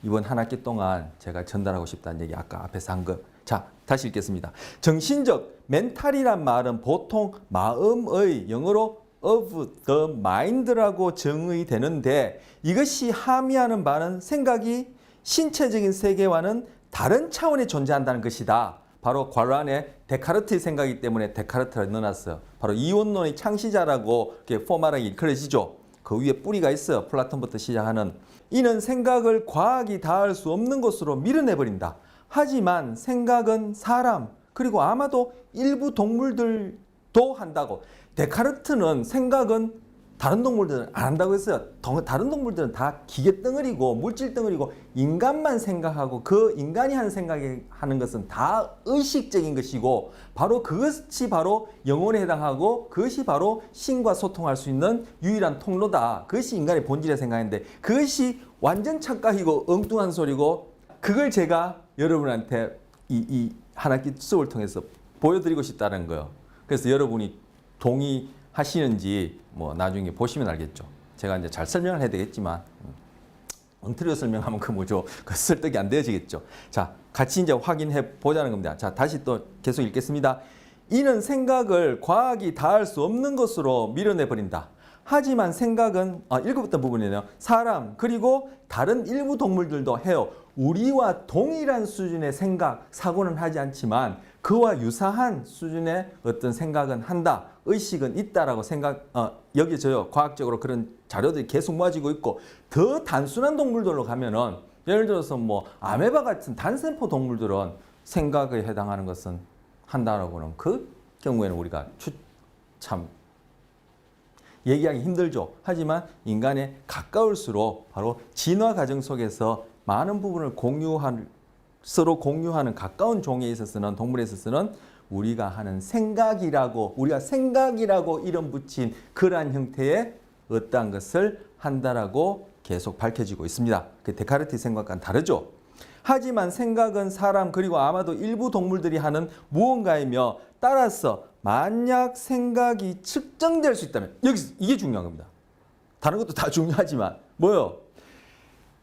이번 한 학기 동안 제가 전달하고 싶다는 얘기 아까 앞에서 한 거. 자, 다시 읽겠습니다. 정신적, 멘탈이란 말은 보통 마음의 영어로 of the mind라고 정의되는데 이것이 함의하는 바는 생각이 신체적인 세계와는 다른 차원에 존재한다는 것이다. 바로 괄호 안에 데카르트의 생각이기 때문에 데카르트를 넣어놨어요. 바로 이원론의 창시자라고 이렇게 포멀하게 일컬어지죠. 그 위에 뿌리가 있어요. 플라톤부터 시작하는. 이는 생각을 과학이 닿을 수 없는 것으로 밀어내버린다. 하지만 생각은 사람 그리고 아마도 일부 동물들도 한다고. 데카르트는 생각은 다른 동물들은 안 한다고 했어요. 다른 동물들은 다 기계 덩어리고 물질 덩어리고 인간만 생각하고 그 인간이 하는 생각이 하는 것은 다 의식적인 것이고 바로 그것이 바로 영혼에 해당하고 그것이 바로 신과 소통할 수 있는 유일한 통로다. 그것이 인간의 본질에 생각했는데 그것이 완전 착각이고 엉뚱한 소리고 그걸 제가 여러분한테 이 한 학기 수업을 통해서 보여드리고 싶다는 거예요. 그래서 여러분이 동의하시는지 뭐 나중에 보시면 알겠죠. 제가 이제 잘 설명을 해야 되겠지만 엉터리로 설명하면 그 뭐죠? 그 설득이 안 되어지겠죠. 자, 같이 이제 확인해 보자는 겁니다. 자, 다시 또 계속 읽겠습니다. 이는 생각을 과학이 닿을 수 없는 것으로 밀어내 버린다. 하지만 생각은 읽어봤던 부분이네요. 사람 그리고 다른 일부 동물들도 해요. 우리와 동일한 수준의 생각, 사고는 하지 않지만 그와 유사한 수준의 어떤 생각은 한다. 의식은 있다라고 여겨져요. 과학적으로 그런 자료들이 계속 모아지고 있고 더 단순한 동물들로 가면은 예를 들어서 뭐 아메바 같은 단세포 동물들은 생각에 해당하는 것은 한다라고는 그 경우에는 우리가 참 얘기하기 힘들죠. 하지만 인간에 가까울수록 바로 진화 과정 속에서 많은 부분을 서로 공유하는 가까운 종에 있어서는 동물에 있어서는 우리가 하는 우리가 생각이라고 이름 붙인 그러한 형태의 어떠한 것을 한다라고 계속 밝혀지고 있습니다. 그 데카르트의 생각과는 다르죠. 하지만 생각은 사람 그리고 아마도 일부 동물들이 하는 무언가이며 따라서 만약 생각이 측정될 수 있다면 여기서 이게 중요한 겁니다. 다른 것도 다 중요하지만 뭐요?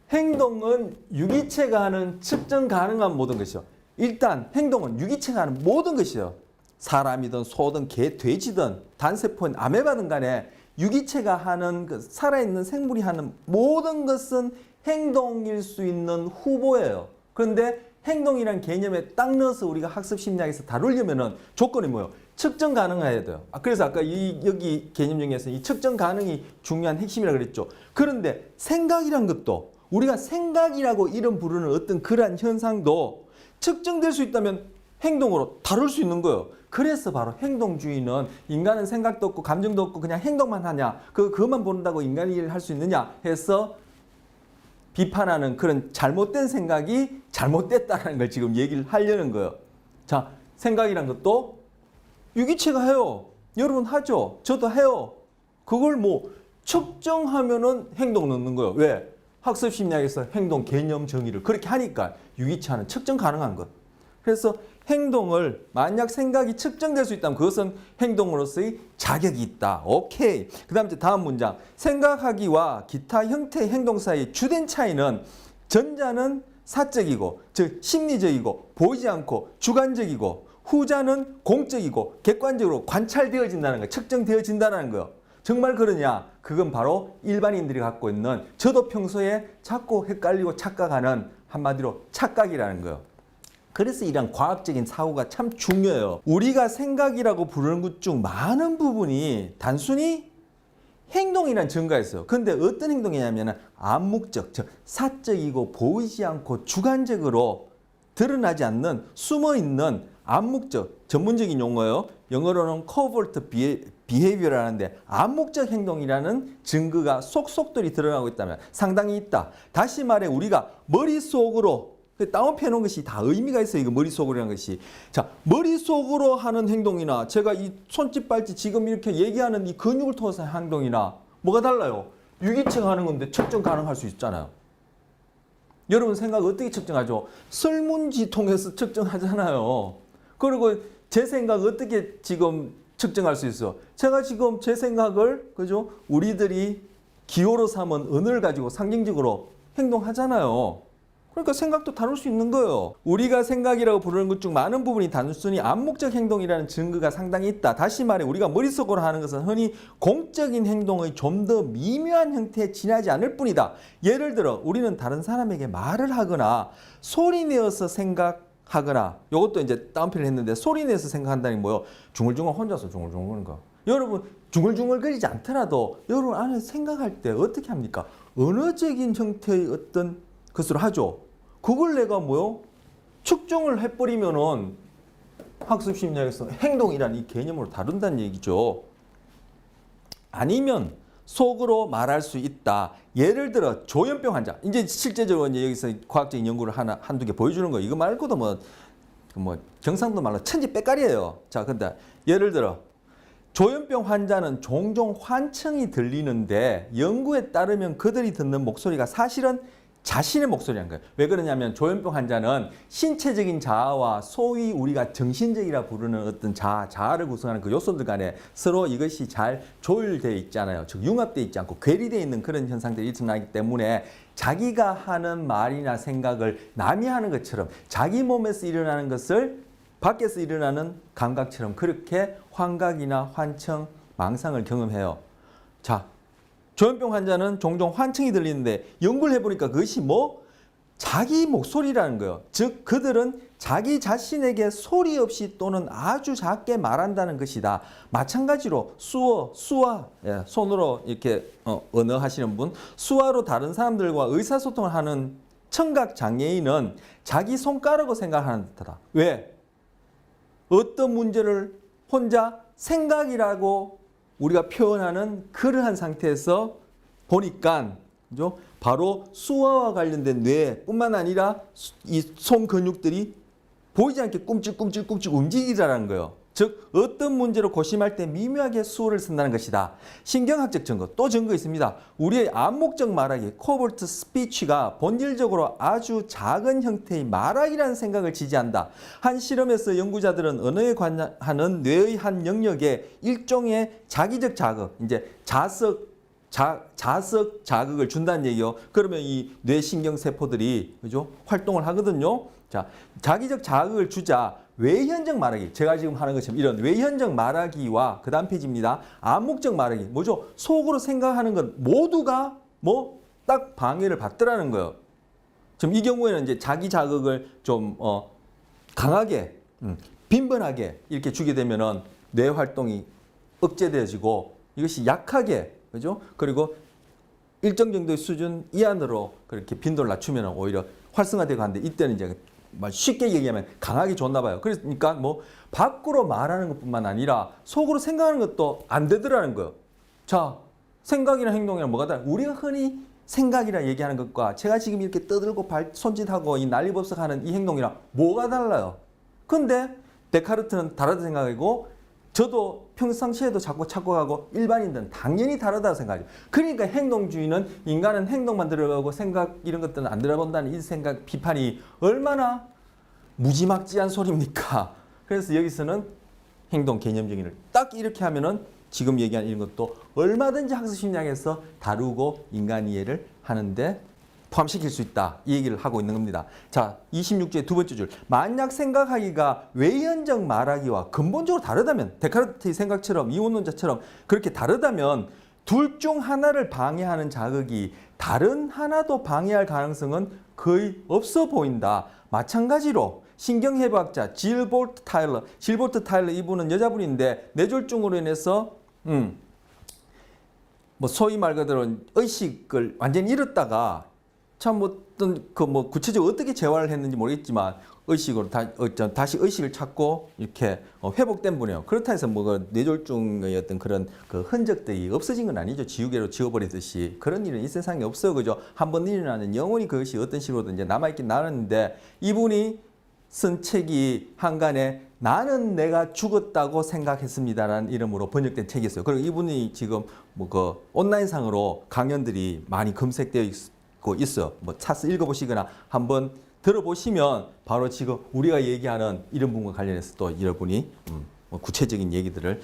행동은 유기체가 하는 측정 가능한 모든 것이요. 일단 행동은 유기체가 하는 모든 것이요. 사람이든 소든 개, 돼지든 단세포인 아메바든 간에 유기체가 하는 살아있는 생물이 하는 모든 것은 행동일 수 있는 후보예요. 그런데 행동이란 개념에 딱 넣어서 우리가 학습 심리학에서 다루려면은 조건이 뭐예요? 측정 가능해야 돼요. 그래서 아까 여기 개념 중에서 이 측정 가능이 중요한 핵심이라고 그랬죠. 그런데 생각이란 것도 우리가 생각이라고 이름 부르는 어떤 그러한 현상도 측정될 수 있다면 행동으로 다룰 수 있는 거예요. 그래서 바로 행동주의는 인간은 생각도 없고 감정도 없고 그냥 행동만 하냐, 그것만 본다고 인간이 일을 할 수 있느냐 해서 비판하는 그런 잘못된 생각이 잘못됐다는 걸 지금 얘기를 하려는 거예요. 자, 생각이란 것도 유기체가 해요. 여러분 하죠. 저도 해요. 그걸 뭐 측정하면은 행동 넣는 거예요. 왜? 학습 심리학에서 행동 개념 정의를 그렇게 하니까 유기체하는 측정 가능한 것. 그래서 행동을 만약 생각이 측정될 수 있다면 그것은 행동으로서의 자격이 있다. 오케이. 그 다음 다음 문장. 생각하기와 기타 형태의 행동 사이의 주된 차이는 전자는 사적이고 즉 심리적이고 보이지 않고 주관적이고 후자는 공적이고 객관적으로 관찰되어진다는 거예요. 측정되어진다는 거예요. 정말 그러냐? 그건 바로 일반인들이 갖고 있는 저도 평소에 자꾸 헷갈리고 착각하는 한마디로 착각이라는 거예요. 그래서 이런 과학적인 사고가 참 중요해요. 우리가 생각이라고 부르는 것 중 많은 부분이 단순히 행동이란 증거가 있어요. 그런데 어떤 행동이냐면 암묵적, 즉 사적이고 보이지 않고 주관적으로 드러나지 않는 숨어있는 암묵적, 전문적인 용어예요. 영어로는 covert behavior라는데 암묵적 행동이라는 증거가 속속들이 드러나고 있다면 상당히 있다. 다시 말해 우리가 머릿속으로 다운표해 놓은 것이 다 의미가 있어요. 이거 머릿속으로라는 것이. 자, 머릿속으로 하는 행동이나 제가 이 손짓 발짓 지금 이렇게 얘기하는 이 근육을 통해서 하는 행동이나 뭐가 달라요? 유기체가 하는 건데 측정 가능할 수 있잖아요. 여러분 생각 어떻게 측정하죠? 설문지 통해서 측정하잖아요. 그리고 제 생각 어떻게 지금 측정할 수 있어? 제가 지금 제 생각을 그죠? 우리들이 기호로 삼은 언어를 가지고 상징적으로 행동하잖아요. 그러니까 생각도 다룰 수 있는 거예요. 우리가 생각이라고 부르는 것 중 많은 부분이 단순히 암묵적 행동이라는 증거가 상당히 있다. 다시 말해 우리가 머릿속으로 하는 것은 흔히 공적인 행동의 좀 더 미묘한 형태에 지나지 않을 뿐이다. 예를 들어 우리는 다른 사람에게 말을 하거나 소리내어서 생각하거나 이것도 이제 다운표를 했는데 소리내어서 생각한다는 게 뭐예요? 중얼중얼 혼자서 중얼중얼 거리는 거. 여러분 중얼중얼거리지 않더라도 여러분 안에 생각할 때 어떻게 합니까? 언어적인 형태의 어떤 것으로 하죠. 그걸 내가 뭐요? 측정을 해버리면은 학습 심리학에서 행동이라는 이 개념으로 다룬다는 얘기죠. 아니면 속으로 말할 수 있다. 예를 들어 조현병 환자. 이제 실제적으로 이제 여기서 과학적인 연구를 한두 개 보여주는 거예요. 이거 말고도 뭐 경상도 말로 천지 빽깔이에요. 자, 근데 예를 들어 조현병 환자는 종종 환청이 들리는데 연구에 따르면 그들이 듣는 목소리가 사실은 자신의 목소리란 거예요. 왜 그러냐면 조현병 환자는 신체적인 자아와 소위 우리가 정신적이라 부르는 어떤 자아를 구성하는 그 요소들 간에 서로 이것이 잘 조율되어 있잖아요. 즉 융합되어 있지 않고 괴리되어 있는 그런 현상들이 일어나기 때문에 자기가 하는 말이나 생각을 남이 하는 것처럼 자기 몸에서 일어나는 것을 밖에서 일어나는 감각처럼 그렇게 환각이나 환청, 망상을 경험해요. 자, 조현병 환자는 종종 환청이 들리는데 연구를 해보니까 그것이 뭐? 자기 목소리라는 거예요. 즉 그들은 자기 자신에게 소리 없이 또는 아주 작게 말한다는 것이다. 마찬가지로 수화, 손으로 이렇게 언어 하시는 분, 수화로 다른 사람들과 의사소통을 하는 청각 장애인은 자기 손가락으로 생각하는 듯하다. 왜? 어떤 문제를 혼자 생각이라고 우리가 표현하는 그러한 상태에서 보니까 그죠? 바로 수화와 관련된 뇌뿐만 아니라 이 손 근육들이 보이지 않게 꿈찔꿈찔 움직이라는 거예요. 즉 어떤 문제로 고심할 때 미묘하게 수어를 쓴다는 것이다. 신경학적 증거, 또 증거 있습니다. 우리의 암묵적 말하기, 코버트 스피치가 본질적으로 아주 작은 형태의 말하기라는 생각을 지지한다. 한 실험에서 연구자들은 언어에 관하는 뇌의 한 영역에 일종의 자기적 자극, 이제 자석 자극을 준다는 얘기요. 그러면 이 뇌신경세포들이 그죠? 활동을 하거든요. 자, 자기적 자극을 주자 외현적 말하기, 제가 지금 하는 것처럼 이런 외현적 말하기와 그 다음 페이지입니다. 암묵적 말하기, 뭐죠? 속으로 생각하는 것 모두가 뭐 딱 방해를 받더라는 거예요. 지금 이 경우에는 이제 자기 자극을 좀 강하게, 빈번하게 이렇게 주게 되면은 뇌 활동이 억제되어지고 이것이 약하게, 그죠? 그리고 일정 정도의 수준 이하로 그렇게 빈도를 낮추면 오히려 활성화되고 하는데 이때는 이제 쉽게 얘기하면 강하게 줬나 봐요. 그러니까 뭐 밖으로 말하는 것뿐만 아니라 속으로 생각하는 것도 안 되더라는 거예요. 자, 생각이나 행동이랑 뭐가 달라? 우리가 흔히 생각이라 얘기하는 것과 제가 지금 이렇게 떠들고 손짓하고 이 난리법석하는 이 행동이랑 뭐가 달라요? 근데 데카르트는 다르다 생각이고 저도 평상시에도 자꾸 착각하고 일반인들은 당연히 다르다고 생각하죠. 그러니까 행동주의는 인간은 행동만 들어가고 생각 이런 것들은 안 들어본다는 이 생각 비판이 얼마나 무지막지한 소리입니까? 그래서 여기서는 행동 개념적인을 딱 이렇게 하면은 지금 얘기한 이런 것도 얼마든지 학습심리학에서 다루고 인간 이해를 하는데 포함시킬 수 있다. 이 얘기를 하고 있는 겁니다. 자, 26주의 두 번째 줄. 만약 생각하기가 외현적 말하기와 근본적으로 다르다면, 데카르트의 생각처럼 이원론자처럼 그렇게 다르다면 둘 중 하나를 방해하는 자극이 다른 하나도 방해할 가능성은 거의 없어 보인다. 마찬가지로 신경해부학자 질볼트 타일러 이분은 여자분인데 뇌졸중으로 인해서 뭐 소위 말 그대로 의식을 완전히 잃었다가 참 어떤 그 뭐 구체적으로 어떻게 재활을 했는지 모르겠지만 의식으로 다시 의식을 찾고 이렇게 회복된 분이에요. 그렇다 해서 뭐그 뇌졸중의 어떤 그런 그 흔적들이 없어진 건 아니죠. 지우개로 지워버리듯이 그런 일은 이 세상에 없어요. 그죠? 한번 일어나는 영원히 그것이 어떤 식으로든 이제 남아있긴 나는데 이분이 쓴 책이 한간에 나는 내가 죽었다고 생각했습니다라는 이름으로 번역된 책이 있어요. 그리고 이분이 지금 뭐 그 온라인상으로 강연들이 많이 검색되어 있고 있어요. 뭐 차서 읽어보시거나 한번 들어보시면 바로 지금 우리가 얘기하는 이런 부분과 관련해서 또 여러분이 뭐 구체적인 얘기들을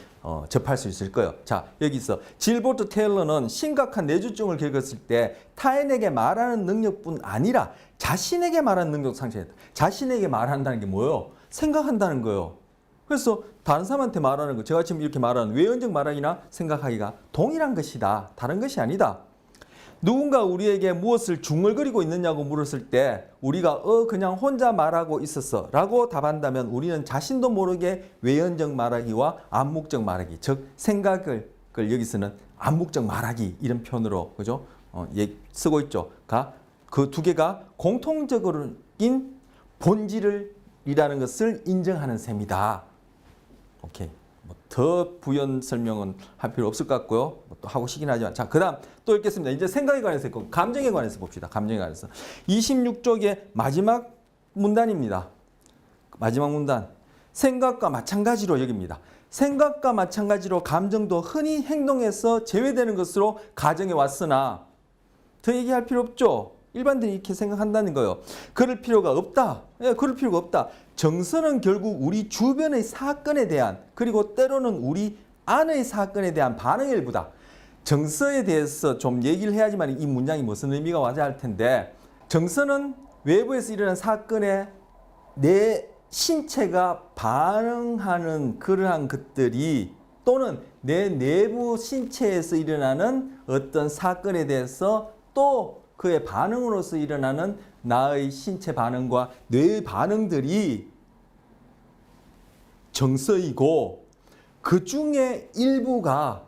접할 수 있을 거예요. 자, 여기서 질버트 테일러는 심각한 뇌졸중을 겪었을 때 타인에게 말하는 능력뿐 아니라 자신에게 말하는 능력도 상실했다. 자신에게 말한다는 게 뭐예요? 생각한다는 거예요. 그래서 다른 사람한테 말하는 거, 제가 지금 이렇게 말하는 외연적 말하기나 생각하기가 동일한 것이다. 다른 것이 아니다. 누군가 우리에게 무엇을 중얼거리고 있느냐고 물었을 때 우리가 그냥 혼자 말하고 있었어 라고 답한다면 우리는 자신도 모르게 외연적 말하기와 암묵적 말하기, 즉 생각을 여기서는 암묵적 말하기 이런 표현으로 그죠? 쓰고 있죠. 그 두 개가 공통적인 본질이라는 것을 인정하는 셈이다. 오케이. 더 부연 설명은 할 필요 없을 것 같고요. 또 하고 싶긴 하지만. 자, 그 다음 또 읽겠습니다. 이제 생각에 관해서 있고, 감정에 관해서 봅시다. 감정에 관해서. 26쪽의 마지막 문단입니다. 마지막 문단. 생각과 마찬가지로 여깁니다. 생각과 마찬가지로 감정도 흔히 행동에서 제외되는 것으로 가정해 왔으나, 더 얘기할 필요 없죠. 일반인들이 이렇게 생각한다는 거예요. 그럴 필요가 없다. 그럴 필요가 없다. 정서는 결국 우리 주변의 사건에 대한 그리고 때로는 우리 안의 사건에 대한 반응의 일부다. 정서에 대해서 좀 얘기를 해야지만 이 문장이 무슨 의미가 와야 할 텐데 정서는 외부에서 일어난 사건에 내 신체가 반응하는 그러한 것들이 또는 내 내부 신체에서 일어나는 어떤 사건에 대해서 또 그의 반응으로서 일어나는 나의 신체 반응과 뇌의 반응들이 정서이고 그 중에 일부가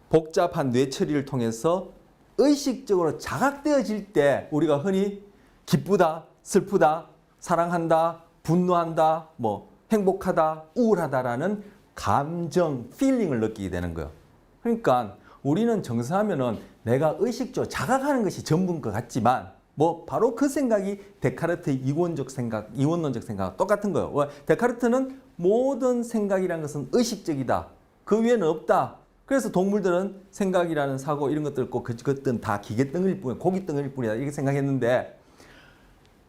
복잡한 뇌 처리를 통해서 의식적으로 자각되어질 때 우리가 흔히 기쁘다, 슬프다, 사랑한다, 분노한다, 뭐 행복하다, 우울하다라는 감정, 필링을 느끼게 되는 거예요. 그러니까 우리는 정서하면은 내가 의식적으로 자각하는 것이 전부인 것 같지만 뭐 바로 그 생각이 데카르트의 이원론적 생각과 똑같은 거예요. 데카르트는 모든 생각이라는 것은 의식적이다. 그 위에는 없다. 그래서 동물들은 생각이라는 사고 이런 것들 없고 그것들은 다 기계덩어리일 뿐이야. 고기덩어리일 뿐이다. 이렇게 생각했는데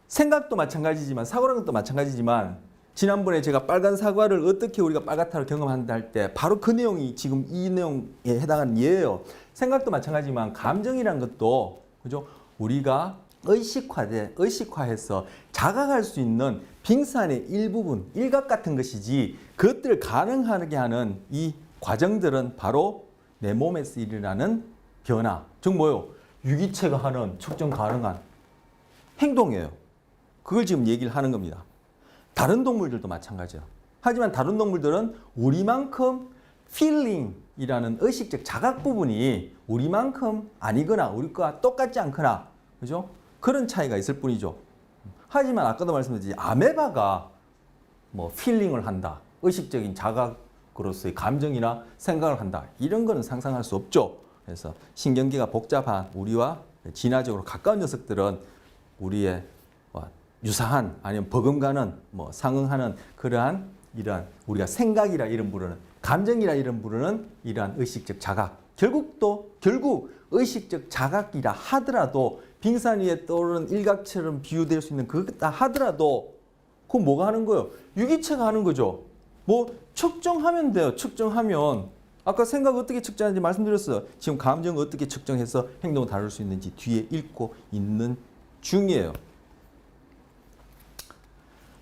생각도 마찬가지지만 사고라는 것도 마찬가지지만 지난번에 제가 빨간 사과를 어떻게 우리가 빨갛다고 경험한다 할 때 바로 그 내용이 지금 이 내용에 해당하는 예예요. 생각도 마찬가지지만 감정이란 것도 그죠? 우리가 의식화해서 자각할 수 있는 빙산의 일부분, 일각 같은 것이지 그것들을 가능하게 하는 이 과정들은 바로 내 몸에서 일어나는 변화. 즉 뭐예요? 유기체가 하는 측정 가능한 행동이에요. 그걸 지금 얘기를 하는 겁니다. 다른 동물들도 마찬가지예요. 하지만 다른 동물들은 우리만큼 feeling이라는 의식적 자각 부분이 우리만큼 아니거나 우리과 똑같지 않거나 그죠? 그런 차이가 있을 뿐이죠. 하지만 아까도 말씀드렸듯이 아메바가 뭐 feeling을 한다. 의식적인 자각으로서의 감정이나 생각을 한다. 이런 거는 상상할 수 없죠. 그래서 신경계가 복잡한 우리와 진화적으로 가까운 녀석들은 우리의 유사한 아니면 버금가는 뭐 상응하는 그러한 이러한 우리가 생각이라 이름 부르는 감정이라 이름 부르는 이러한 의식적 자각 결국 의식적 자각이라 하더라도 빙산 위에 떠오르는 일각처럼 비유될 수 있는 그거다 하더라도 그건 뭐가 하는 거예요? 유기체가 하는 거죠. 뭐 측정하면 돼요. 측정하면 아까 생각 어떻게 측정하는지 말씀드렸어요. 지금 감정 어떻게 측정해서 행동을 다룰 수 있는지 뒤에 읽고 있는 중이에요.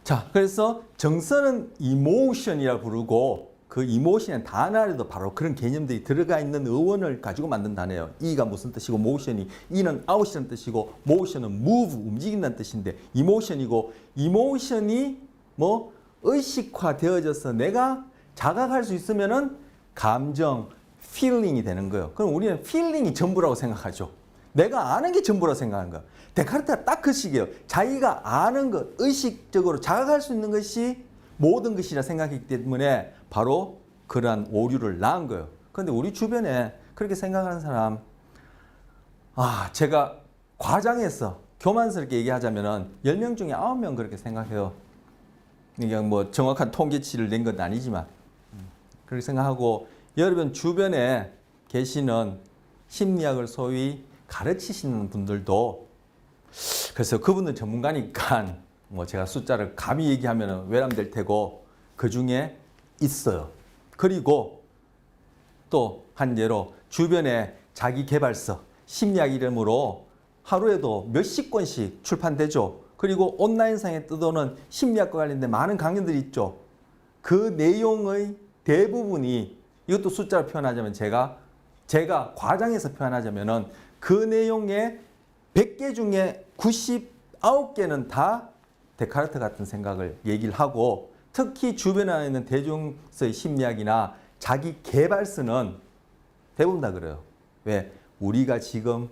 자, 그래서 정서는 이모션이라 부르고 그 이모션의 단어 안에도 바로 그런 개념들이 들어가 있는 어원을 가지고 만든 단어예요. E가 무슨 뜻이고 모션이 E는 아웃이라는 뜻이고 모션은 move 움직인다는 뜻인데 이모션이고 이모션이 뭐 의식화되어져서 내가 자각할 수 있으면은 감정, feeling이 되는 거예요. 그럼 우리는 feeling이 전부라고 생각하죠. 내가 아는 게 전부라 생각하는 거야. 데카르트가 딱 그 식이에요. 자기가 아는 것, 의식적으로 자각할 수 있는 것이 모든 것이라 생각했기 때문에 바로 그러한 오류를 낳은 거예요. 그런데 우리 주변에 그렇게 생각하는 사람, 제가 과장해서 교만스럽게 얘기하자면은 10명 중에 9명 그렇게 생각해요. 이게 뭐 정확한 통계치를 낸 건 아니지만 그렇게 생각하고, 여러분 주변에 계시는 심리학을 소위 가르치시는 분들도, 그래서 그분은 전문가니까 뭐 제가 숫자를 감히 얘기하면 외람될 테고 그 중에 있어요. 그리고 또 한 예로 주변에 자기 개발서, 심리학 이름으로 하루에도 몇십 권씩 출판되죠. 그리고 온라인상에 떠도는 심리학과 관련된 많은 강연들이 있죠. 그 내용의 대부분이, 이것도 숫자로 표현하자면 제가 과장해서 표현하자면은 그 내용의 100개 중에 99개는 다 데카르트 같은 생각을 얘기를 하고, 특히 주변에 있는 대중서의 심리학이나 자기 개발서는 대부분 다 그래요. 왜? 우리가 지금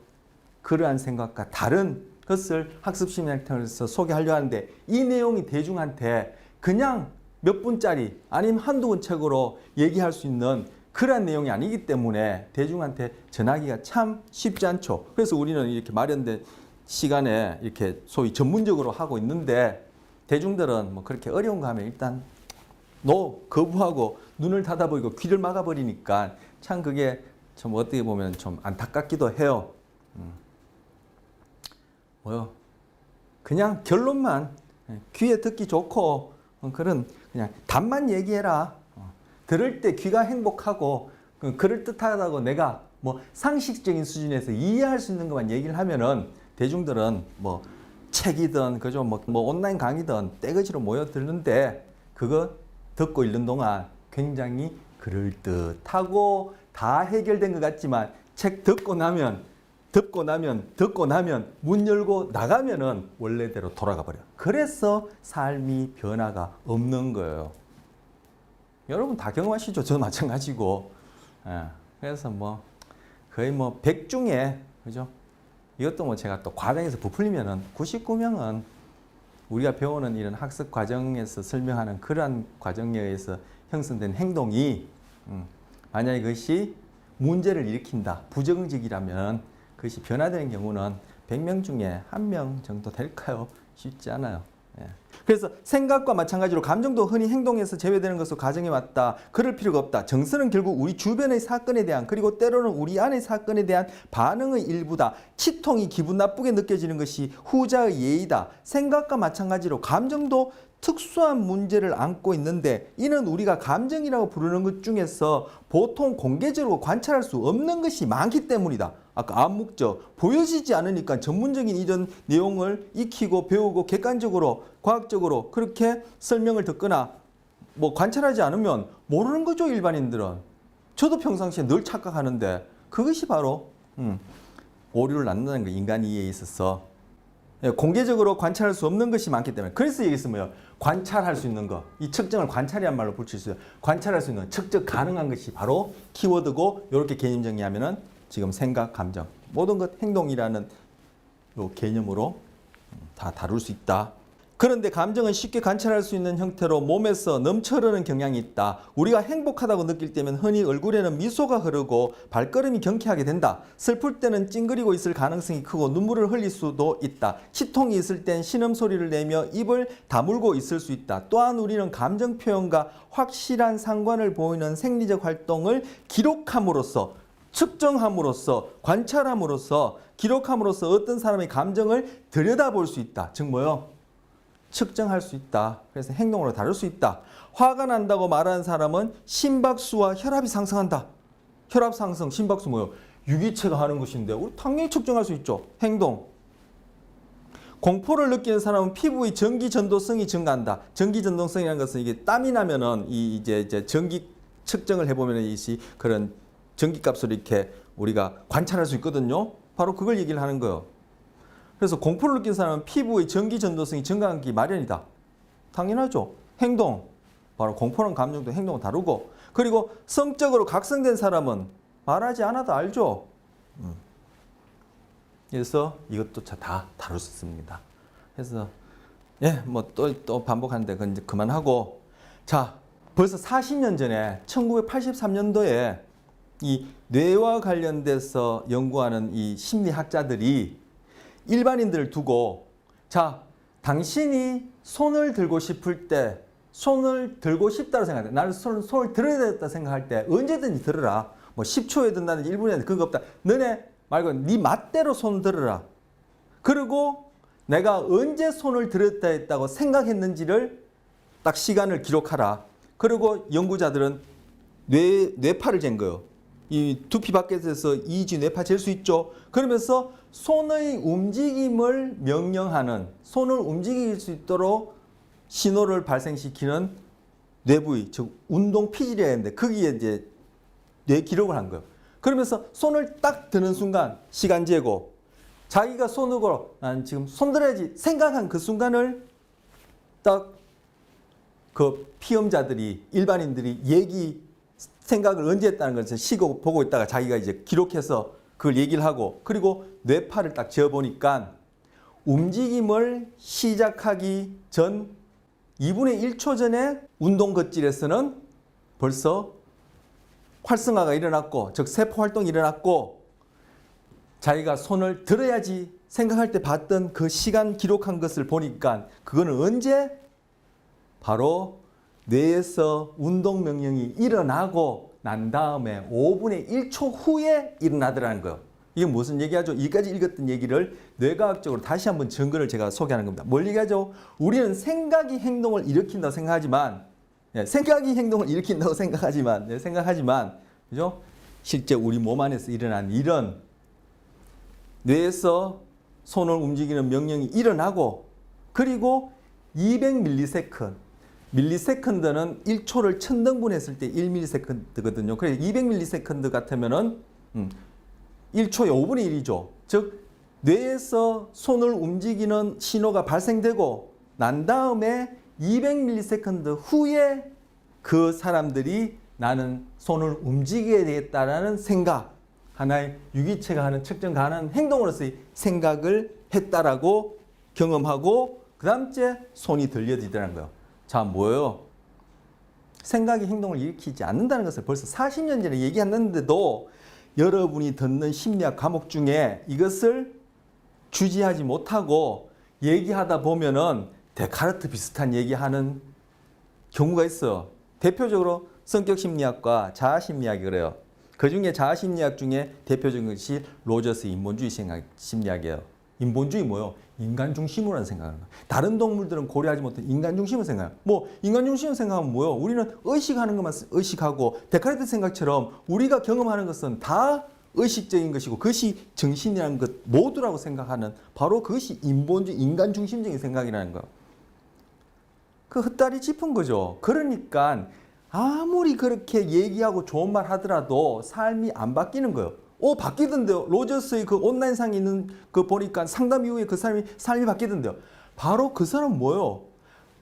그러한 생각과 다른 것을 학습 심리학 통해서 소개하려 하는데, 이 내용이 대중한테 그냥 몇 분짜리 아니면 한두 권 책으로 얘기할 수 있는 그러한 내용이 아니기 때문에 대중한테 전하기가 참 쉽지 않죠. 그래서 우리는 이렇게 마련된 시간에 이렇게 소위 전문적으로 하고 있는데, 대중들은 뭐 그렇게 어려운 거 하면 일단 거부하고 눈을 닫아버리고 귀를 막아버리니까 참 그게 좀 어떻게 보면 좀 안타깝기도 해요. 그냥 결론만 귀에 듣기 좋고 그런 그냥 답만 얘기해라. 들을 때 귀가 행복하고 그럴듯하다고 내가 뭐 상식적인 수준에서 이해할 수 있는 것만 얘기를 하면은 대중들은 뭐 책이든 그죠 뭐 온라인 강의든 떼거지로 모여드는데, 그거 듣고 있는 동안 굉장히 그럴듯하고 다 해결된 것 같지만 책 듣고 나면 문 열고 나가면은 원래대로 돌아가 버려. 그래서 삶이 변화가 없는 거예요. 여러분 다 경험하시죠? 저도 마찬가지고. 그래서 뭐 거의 뭐 100 중에 그죠? 이것도 뭐 제가 또 과정에서 부풀리면은 99명은 우리가 배우는 이런 학습 과정에서 설명하는 그러한 과정에 의해서 형성된 행동이 만약에 그것이 문제를 일으킨다, 부정적이라면 그것이 변화되는 경우는 100명 중에 1명 정도 될까요? 쉽지 않아요. 그래서 생각과 마찬가지로 감정도 흔히 행동에서 제외되는 것으로 가정해 왔다. 그럴 필요가 없다. 정서는 결국 우리 주변의 사건에 대한, 그리고 때로는 우리 안의 사건에 대한 반응의 일부다. 치통이 기분 나쁘게 느껴지는 것이 후자의 예의다. 생각과 마찬가지로 감정도 특수한 문제를 안고 있는데, 이는 우리가 감정이라고 부르는 것 중에서 보통 공개적으로 관찰할 수 없는 것이 많기 때문이다. 아까 암묵적, 보여지지 않으니까 전문적인 이런 내용을 익히고 배우고 객관적으로 과학적으로 그렇게 설명을 듣거나 뭐 관찰하지 않으면 모르는 거죠, 일반인들은. 저도 평상시에 늘 착각하는데 그것이 바로 오류를 낳는다는 거, 인간 이해에 있어서. 공개적으로 관찰할 수 없는 것이 많기 때문에. 그래서 얘기했으면 관찰할 수 있는 거, 이 측정을 관찰이란 말로 붙일 수 있어요. 관찰할 수 있는 측정 가능한 것이 바로 키워드고, 이렇게 개념 정리하면은 지금 생각, 감정, 모든 것 행동이라는 요 개념으로 다 다룰 수 있다. 그런데 감정은 쉽게 관찰할 수 있는 형태로 몸에서 넘쳐 흐르는 경향이 있다. 우리가 행복하다고 느낄 때면 흔히 얼굴에는 미소가 흐르고 발걸음이 경쾌하게 된다. 슬플 때는 찡그리고 있을 가능성이 크고 눈물을 흘릴 수도 있다. 치통이 있을 땐 신음소리를 내며 입을 다물고 있을 수 있다. 또한 우리는 감정 표현과 확실한 상관을 보이는 생리적 활동을 기록함으로써, 측정함으로써, 관찰함으로써, 기록함으로써 어떤 사람의 감정을 들여다볼 수 있다. 즉 뭐요? 측정할 수 있다. 그래서 행동으로 다룰 수 있다. 화가 난다고 말하는 사람은 심박수와 혈압이 상승한다. 혈압 상승, 심박수 뭐요? 유기체가 하는 것인데 우리 당연히 측정할 수 있죠. 행동. 공포를 느끼는 사람은 피부의 전기 전도성이 증가한다. 전기 전도성이라는 것은 이게 땀이 나면은 이제 전기 측정을 해보면 이 그런 전기값을 이렇게 우리가 관찰할 수 있거든요. 바로 그걸 얘기를 하는 거예요. 그래서 공포를 느낀 사람은 피부의 전기 전도성이 증가하기 마련이다. 당연하죠. 행동. 바로 공포는 감정도 행동을 다루고, 그리고 성적으로 각성된 사람은 말하지 않아도 알죠. 그래서 이것도 다 다룰 수 있습니다. 그래서 뭐 또 반복하는데 그건 이제 그만하고, 자, 벌써 40년 전에 1983년도에 이 뇌와 관련돼서 연구하는 이 심리학자들이 일반인들을 두고, 자, 당신이 손을 들고 싶을 때, 손을 들고 싶다고 생각해. 나는 손을 들어야 되겠다 생각할 때 언제든지 들어라. 뭐 10초에 든다든지 1분에 든다든지 그거 없다. 너네 말고 네 맛대로 손 들어라. 그리고 내가 언제 손을 들었다 했다고 생각했는지를 딱 시간을 기록하라. 그리고 연구자들은 뇌파를 잰 거예요. 이 두피 밖에서 EEG 뇌파 잴 수 있죠. 그러면서 손의 움직임을 명령하는, 손을 움직일 수 있도록 신호를 발생시키는 뇌부위, 즉 운동 피질이라 했는데 거기에 이제 뇌 기록을 한 거예요. 그러면서 손을 딱 드는 순간 시간 재고, 자기가 손으로 난 지금 손 들어야지 생각한 그 순간을 딱 그 피험자들이, 일반인들이 생각을 언제 했다는 것을 시고 보고 있다가 자기가 이제 기록해서 그걸 얘기를 하고, 그리고 뇌파를 딱 재어보니까 움직임을 시작하기 전 2분의 1초 전에 운동 걷질에서는 벌써 활성화가 일어났고, 즉 세포 활동이 일어났고, 자기가 손을 들어야지 생각할 때 봤던 그 시간 기록한 것을 보니까 그거는 언제? 바로 뇌에서 운동 명령이 일어나고 난 다음에 5분의 1초 후에 일어나더라는 거예요. 이게 무슨 얘기하죠? 여기까지 읽었던 얘기를 뇌과학적으로 다시 한번 증거를 제가 소개하는 겁니다. 뭘 얘기하죠? 우리는 생각이 행동을 일으킨다고 생각하지만, 생각이 행동을 일으킨다고 생각하지만, 그죠? 실제 우리 몸 안에서 일어난 이런 뇌에서 손을 움직이는 명령이 일어나고, 그리고 200ms, 밀리세컨드는 1초를 천등분했을 때 1ms거든요. 그래서 200ms 같으면은 1초에 5분의 1이죠. 즉 뇌에서 손을 움직이는 신호가 발생되고 난 다음에 200ms 후에 그 사람들이 나는 손을 움직여야 되겠다라는 생각, 하나의 유기체가 하는 측정 가능한 행동으로서의 생각을 했다라고 경험하고, 그 다음째 손이 들려지더라는 거예요. 자, 뭐예요? 생각이 행동을 일으키지 않는다는 것을 벌써 40년 전에 얘기했는데도 여러분이 듣는 심리학 과목 중에 이것을 주지하지 못하고 얘기하다 보면은 데카르트 비슷한 얘기하는 경우가 있어요. 대표적으로 성격심리학과 자아심리학이 그래요. 그 중에 자아심리학 중에 대표적인 것이 로저스 인본주의 심리학이에요. 인본주의 뭐요? 인간 중심으로 생각하는 거예요. 다른 동물들은 고려하지 못한 인간 중심을 생각해요. 뭐 인간 중심을 생각하면 뭐요? 우리는 의식하는 것만 의식하고, 데카르트 생각처럼 우리가 경험하는 것은 다 의식적인 것이고 그것이 정신이라는 것 모두라고 생각하는, 바로 그것이 인본주의 인간 중심적인 생각이라는 거예요. 그 헛다리 짚은 거죠. 그러니까 아무리 그렇게 얘기하고 좋은 말 하더라도 삶이 안 바뀌는 거예요. 바뀌던데요. 로저스의 그 온라인상에 있는 그 보니까 상담 이후에 그 사람이 삶이 바뀌던데요. 바로 그 사람은 뭐예요?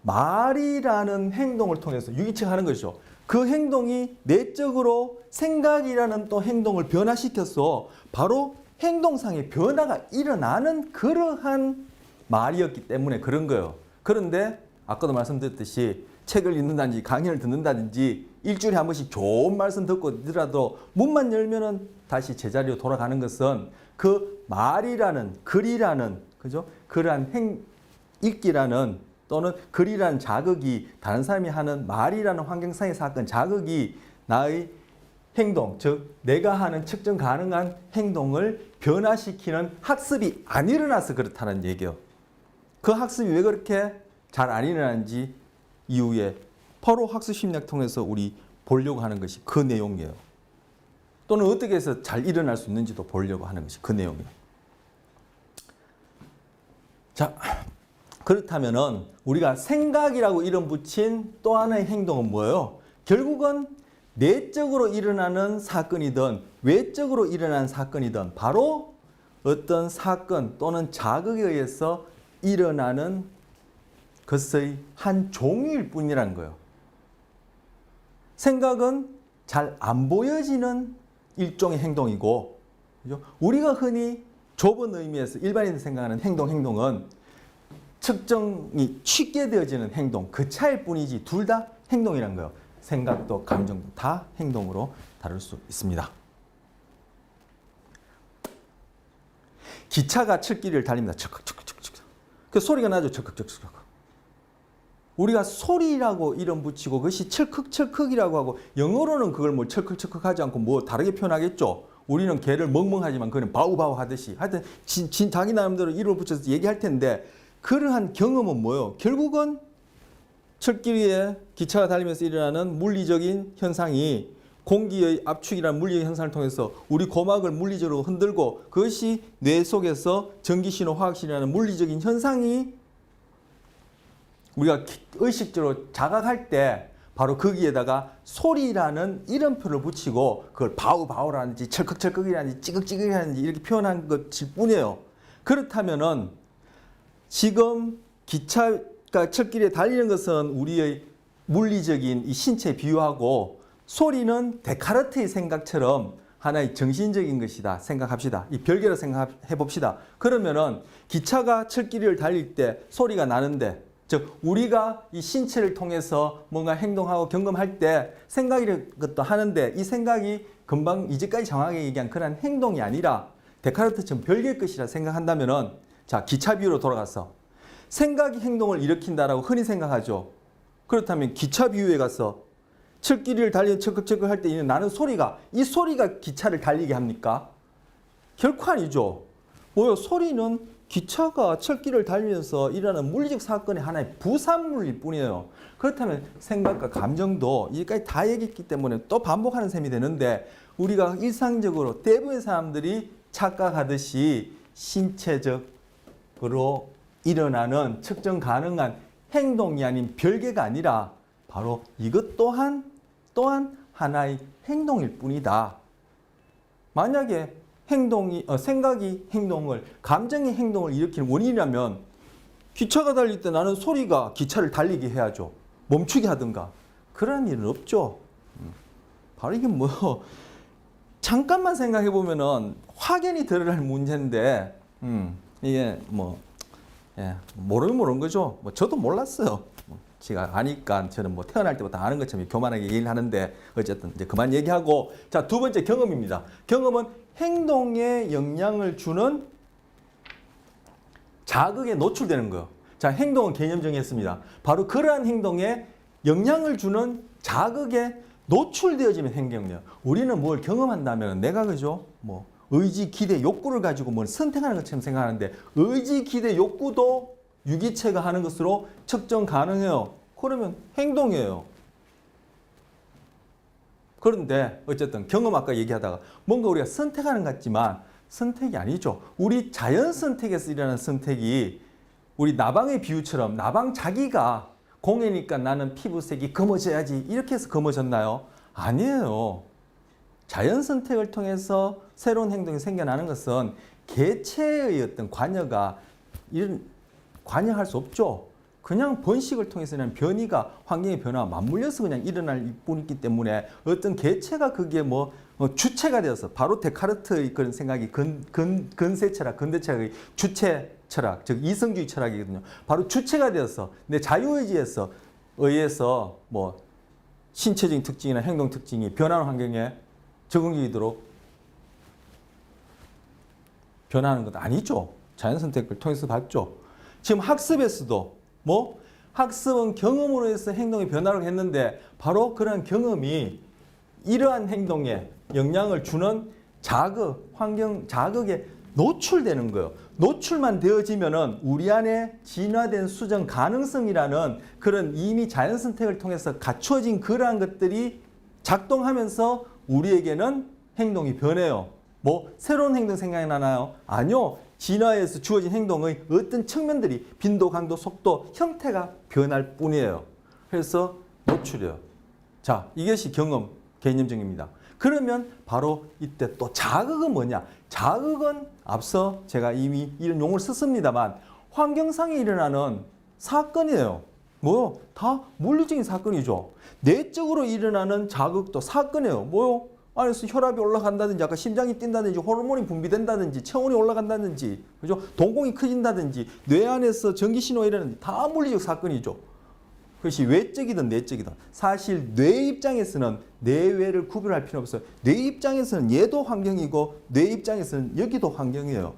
말이라는 행동을 통해서 유기체가 하는 것이죠. 그 행동이 내적으로 생각이라는 또 행동을 변화시켜서 바로 행동상의 변화가 일어나는 그러한 말이었기 때문에 그런 거예요. 그런데 아까도 말씀드렸듯이 책을 읽는다든지 강의를 듣는다든지 일주일에 한 번씩 좋은 말씀 듣고 있더라도 문만 열면은 다시 제자리로 돌아가는 것은 그 말이라는, 글이라는, 그죠? 그러한 읽기라는 또는 글이라는 자극이, 다른 사람이 하는 말이라는 환경상의 사건 자극이 나의 행동, 즉 내가 하는 측정 가능한 행동을 변화시키는 학습이 안 일어나서 그렇다는 얘기예요. 그 학습이 왜 그렇게 잘 안 일어나는지 이후에 바로 학습 심리학 통해서 우리 보려고 하는 것이 그 내용이에요. 또는 어떻게 해서 잘 일어날 수 있는지도 보려고 하는 것이 그 내용이에요. 자, 그렇다면은 우리가 생각이라고 이름 붙인 또 하나의 행동은 뭐예요? 결국은 내적으로 일어나는 사건이든 외적으로 일어나는 사건이든 바로 어떤 사건 또는 자극에 의해서 일어나는 것의 한 종일 뿐이라는 거예요. 생각은 잘 안 보여지는 일종의 행동이고, 그죠? 우리가 흔히 좁은 의미에서 일반인이 생각하는 행동은 측정이 쉽게 되어지는 행동, 그 차일 뿐이지 둘 다 행동이란 거예요. 생각도 감정도 다 행동으로 다룰 수 있습니다. 기차가 철길을 달립니다. 척척척척척. 그 소리가 나죠. 척척척척. 우리가 소리라고 이름 붙이고 그것이 철컥철컥이라고 하고 영어로는 그걸 뭐 철컥철컥하지 않고 뭐 다르게 표현하겠죠. 우리는 개를 멍멍하지만 그는 바우바우 하듯이 하여튼 자기 나름대로 이름을 붙여서 얘기할 텐데 그러한 경험은 뭐예요? 결국은 철길 위에 기차가 달리면서 일어나는 물리적인 현상이 공기의 압축이라는 물리적 현상을 통해서 우리 고막을 물리적으로 흔들고 그것이 뇌 속에서 전기신호, 화학신호라는 물리적인 현상이 우리가 의식적으로 자각할 때 바로 거기에다가 소리라는 이름표를 붙이고 그걸 바우바우라든지 철컥철컥이라든지 찌극찌극이라든지 이렇게 표현한 것일 뿐이에요. 그렇다면은 지금 기차가 철길에 달리는 것은 우리의 물리적인 이 신체에 비유하고 소리는 데카르트의 생각처럼 하나의 정신적인 것이다 생각합시다. 이 별개로 생각해 봅시다. 그러면은 기차가 철길을 달릴 때 소리가 나는데 즉 우리가 이 신체를 통해서 뭔가 행동하고 경험할 때 생각이라는 것도 하는데 이 생각이 금방 이제까지 정확하게 얘기한 그런 행동이 아니라 데카르트처럼 별개의 것이라 생각한다면은 자 기차 비유로 돌아가서 생각이 행동을 일으킨다라고 흔히 생각하죠. 그렇다면 기차 비유에 가서 철길을 달리는 철컥철컥 할 때 있는 나는 소리가 이 소리가 기차를 달리게 합니까? 결코 아니죠. 뭐요? 소리는 기차가 철길을 달리면서 일어나는 물리적 사건의 하나의 부산물일 뿐이에요. 그렇다면 생각과 감정도 이제까지 다 얘기했기 때문에 또 반복하는 셈이 되는데 우리가 일상적으로 대부분의 사람들이 착각하듯이 신체적으로 일어나는 측정 가능한 행동이 아닌 별개가 아니라 바로 이것 또한 하나의 행동일 뿐이다. 만약에 생각이 행동을, 감정이 행동을 일으키는 원인이라면 기차가 달릴 때 나는 소리가 기차를 달리게 해야죠. 멈추게 하든가. 그런 일은 없죠. 바로 이게 잠깐만 생각해 보면은 확연히 드러날 문제인데, 이게 모르는 거죠. 저도 몰랐어요. 제가 아니까 저는 태어날 때부터 아는 것처럼 교만하게 얘기를 하는데 어쨌든 이제 그만 얘기하고 자, 두 번째 경험입니다. 경험은 행동에 영향을 주는 자극에 노출되는 거예요. 자, 행동은 개념 정의했습니다. 바로 그러한 행동에 영향을 주는 자극에 노출되어지면 행동이에요. 우리는 뭘 경험한다면 내가 그죠? 의지, 기대, 욕구를 가지고 뭘 선택하는 것처럼 생각하는데 의지, 기대, 욕구도 유기체가 하는 것으로 측정 가능해요. 그러면 행동이에요. 그런데 어쨌든 경험 아까 얘기하다가 뭔가 우리가 선택하는 것 같지만 선택이 아니죠. 우리 자연 선택에서 일어나는 선택이 우리 나방의 비유처럼 나방 자기가 공해니까 나는 피부색이 검어져야지 이렇게 해서 검어졌나요? 아니에요. 자연 선택을 통해서 새로운 행동이 생겨나는 것은 개체의 어떤 관여가 관여할 수 없죠. 그냥 번식을 통해서 일어나는 변이가 환경의 변화와 맞물려서 그냥 일어날 뿐이기 때문에 어떤 개체가 그게 주체가 되어서 바로 데카르트의 그런 생각이 근세 철학, 근대 철학의 주체 철학, 즉 이성주의 철학이거든요. 바로 주체가 되어서 내 자유의지에서 의해서 신체적인 특징이나 행동 특징이 변하는 환경에 적응되도록 변하는 것 아니죠. 자연 선택을 통해서 봤죠. 지금 학습에서도 학습은 경험으로 해서 행동의 변화를 했는데 바로 그런 경험이 이러한 행동에 영향을 주는 자극, 환경 자극에 노출되는 거예요. 노출만 되어지면은 우리 안에 진화된 수정 가능성이라는 그런 이미 자연 선택을 통해서 갖추어진 그러한 것들이 작동하면서 우리에게는 행동이 변해요. 새로운 행동 생각이 나나요? 아니요. 진화에서 주어진 행동의 어떤 측면들이 빈도, 강도, 속도, 형태가 변할 뿐이에요. 그래서 노출이에요. 자, 이것이 경험, 개념적입니다. 그러면 바로 이때 또 자극은 뭐냐? 자극은 앞서 제가 이미 이런 용어를 썼습니다만 환경상에 일어나는 사건이에요. 다 물리적인 사건이죠. 내적으로 일어나는 자극도 사건이에요. 안에서 혈압이 올라간다든지, 아까 심장이 뛴다든지, 호르몬이 분비된다든지, 체온이 올라간다든지, 그죠? 동공이 커진다든지, 뇌 안에서 전기신호가 일어나는 다 물리적 사건이죠. 그것이 외적이든 내적이든. 사실 뇌 입장에서는 내외를 구별할 필요 없어요. 뇌 입장에서는 얘도 환경이고, 뇌 입장에서는 여기도 환경이에요.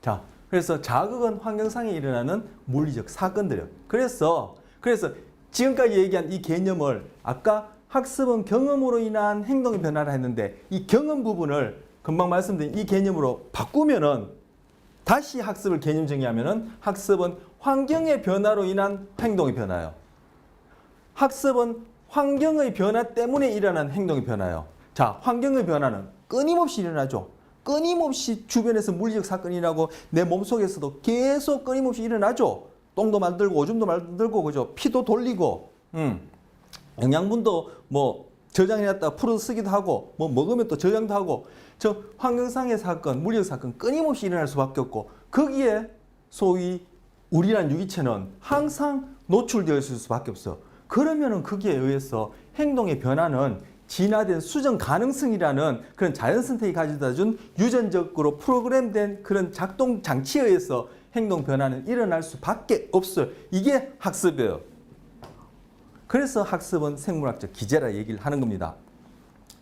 자, 그래서 자극은 환경상에 일어나는 물리적 사건들이에요. 그래서 지금까지 얘기한 이 개념을 아까 학습은 경험으로 인한 행동의 변화를 했는데 이 경험 부분을 금방 말씀드린 이 개념으로 바꾸면은 다시 학습을 개념 정의하면은 학습은 환경의 변화로 인한 행동의 변화예요. 학습은 환경의 변화 때문에 일어난 행동의 변화예요. 자, 환경의 변화는 끊임없이 일어나죠. 끊임없이 주변에서 물리적 사건이 일어나고 내 몸속에서도 계속 끊임없이 일어나죠. 똥도 만들고 오줌도 만들고 그죠. 피도 돌리고 영양분도 뭐 저장해놨다가 풀어 쓰기도 하고 뭐 먹으면 또 저장도 하고 저 환경상의 사건, 물리적 사건 끊임없이 일어날 수밖에 없고 거기에 소위 우리란 유기체는 항상 노출되어 있을 수밖에 없어요. 그러면은 거기에 의해서 행동의 변화는 진화된 수정 가능성이라는 그런 자연 선택이 가져다 준 유전적으로 프로그램된 그런 작동 장치에 의해서 행동 변화는 일어날 수밖에 없어요. 이게 학습이에요. 그래서 학습은 생물학적 기제라 얘기를 하는 겁니다.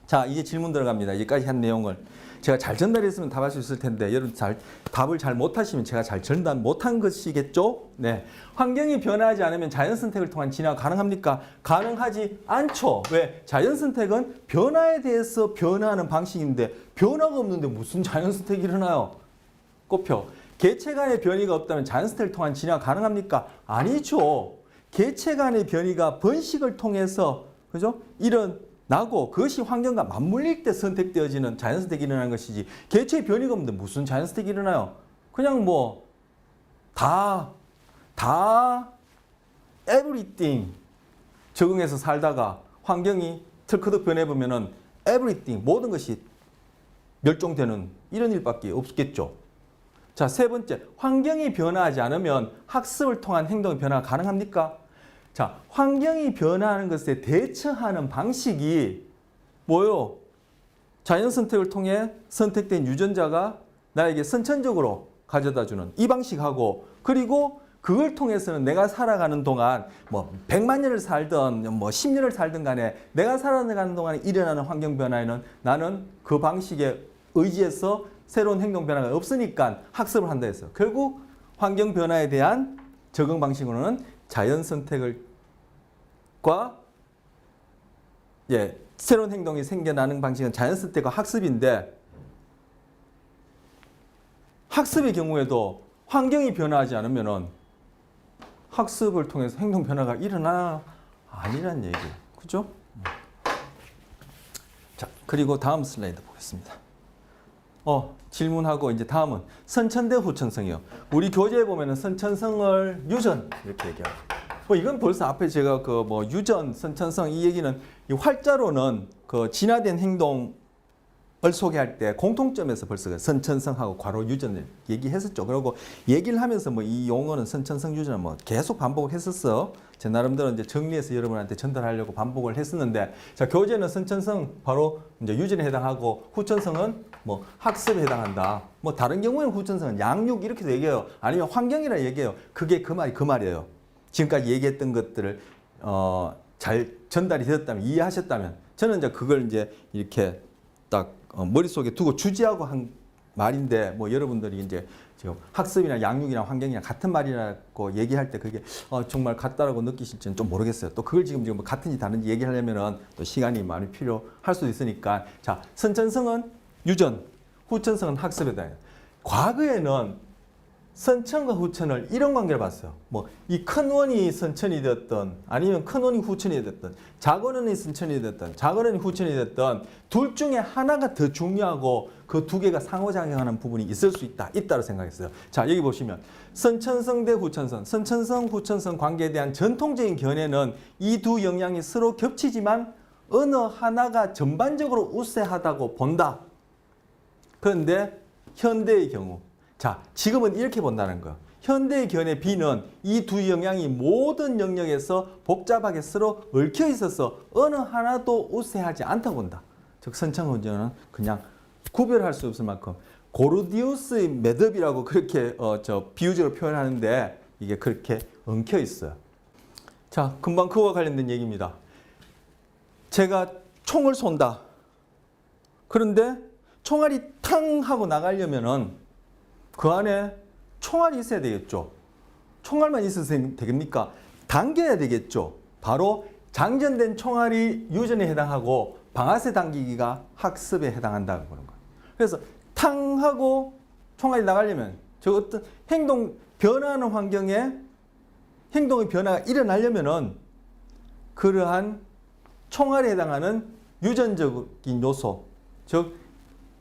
자, 이제 질문 들어갑니다. 여기까지 한 내용을 제가 잘 전달했으면 답할 수 있을 텐데 여러분 답을 잘 못하시면 제가 잘 전달 못한 것이겠죠? 네. 환경이 변화하지 않으면 자연 선택을 통한 진화가 가능합니까? 가능하지 않죠. 왜? 자연 선택은 변화에 대해서 변화하는 방식인데 변화가 없는데 무슨 자연 선택이 일어나요? 꼽혀. 개체 간의 변이가 없다면 자연 선택을 통한 진화가 가능합니까? 아니죠. 개체 간의 변이가 번식을 통해서 그죠? 일어나고 그것이 환경과 맞물릴 때 선택되어지는 자연 선택이 일어나는 것이지 개체의 변이가 없는데 무슨 자연 선택이 일어나요? 그냥 뭐 다 everything 적응해서 살다가 환경이 털커덕 변해보면은 everything 모든 것이 멸종되는 이런 일밖에 없겠죠. 자, 세 번째, 환경이 변화하지 않으면 학습을 통한 행동의 변화가 가능합니까? 자, 환경이 변화하는 것에 대처하는 방식이 뭐요? 자연 선택을 통해 선택된 유전자가 나에게 선천적으로 가져다주는 이 방식하고 그리고 그걸 통해서는 내가 살아가는 동안 뭐 100만 년을 살든 뭐 10년을 살든 간에 내가 살아가는 동안에 일어나는 환경 변화에는 나는 그 방식에 의지해서 새로운 행동 변화가 없으니까 학습을 한다 했어요. 결국 환경 변화에 대한 적응 방식으로는 자연 선택과 새로운 행동이 생겨나는 방식은 자연 선택과 학습인데 학습의 경우에도 환경이 변화하지 않으면은 학습을 통해서 행동 변화가 일어나 아니란 얘기예요. 그죠? 자, 그리고 다음 슬라이드 보겠습니다. 질문하고 이제 다음은 선천대 후천성이요. 우리 교재에 보면은 선천성을 유전 이렇게 얘기하고. 이건 벌써 앞에 제가 유전, 선천성 이 얘기는 이 활자로는 그 진화된 행동을 소개할 때 공통점에서 벌써 선천성하고 괄호 유전을 얘기했었죠. 그리고 얘기를 하면서 이 용어는 선천성 유전을 계속 반복을 했었어. 제 나름대로 이제 정리해서 여러분한테 전달하려고 반복을 했었는데, 자, 교재는 선천성 바로 이제 유전에 해당하고 후천성은 학습에 해당한다. 다른 경우에는 후천성은 양육 이렇게도 얘기해요. 아니면 환경이라 얘기해요. 그게 그 말이에요. 지금까지 얘기했던 것들을 잘 전달이 되었다면 이해하셨다면 저는 이제 그걸 이제 이렇게 딱 머릿속에 두고 주지하고 한 말인데 여러분들이 이제 지금 학습이나 양육이나 환경이나 같은 말이라고 얘기할 때 그게 정말 같다라고 느끼실지는 좀 모르겠어요. 또 그걸 지금 같은지 다른지 얘기하려면은 또 시간이 많이 필요할 수도 있으니까. 자, 선천성은 유전, 후천성은 학습이다. 과거에는 선천과 후천을 이런 관계를 봤어요. 이 큰 원이 선천이 됐든 아니면 큰 원이 후천이 됐든 작은 원이 선천이 됐든 작은 원이 후천이 됐든 둘 중에 하나가 더 중요하고 그 두 개가 상호작용하는 부분이 있을 수 있다고 생각했어요. 자, 여기 보시면 선천성 대 후천성, 선천성, 후천성 관계에 대한 전통적인 견해는 이 두 영향이 서로 겹치지만 어느 하나가 전반적으로 우세하다고 본다. 그런데 현대의 경우, 자, 지금은 이렇게 본다는 거예요. 현대의 견해 B는 이 두 영향이 모든 영역에서 복잡하게 서로 얽혀 있어서 어느 하나도 우세하지 않다고 본다. 즉 선천후천은 그냥 구별할 수 없을 만큼 고르디우스의 매듭이라고 그렇게 비유적으로 표현하는데 이게 그렇게 엉켜 있어요. 자, 금방 그와 관련된 얘기입니다. 제가 총을 쏜다. 그런데 총알이 탕 하고 나가려면은 그 안에 총알이 있어야 되겠죠. 총알만 있어서 되겠습니까? 당겨야 되겠죠. 바로 장전된 총알이 유전에 해당하고 방아쇠 당기기가 학습에 해당한다고 보는 거예요. 그래서 탕 하고 총알이 나가려면 저 어떤 행동 변화하는 환경에 행동의 변화가 일어나려면은 그러한 총알에 해당하는 유전적인 요소, 즉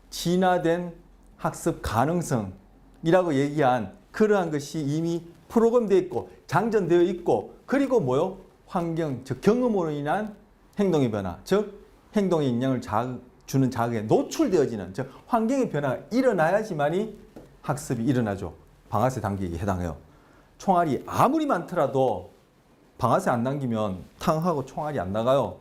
진화된 학습 가능성이라고 얘기한 그러한 것이 이미 프로그램되어 있고 장전되어 있고 그리고 뭐요? 환경, 즉 경험으로 인한 행동의 변화, 즉 행동의 영향을 주는 자극에 노출되어지는 즉 환경의 변화가 일어나야지만이 학습이 일어나죠. 방아쇠 당기기에 해당해요. 총알이 아무리 많더라도 방아쇠 안 당기면 탕하고 총알이 안 나가요.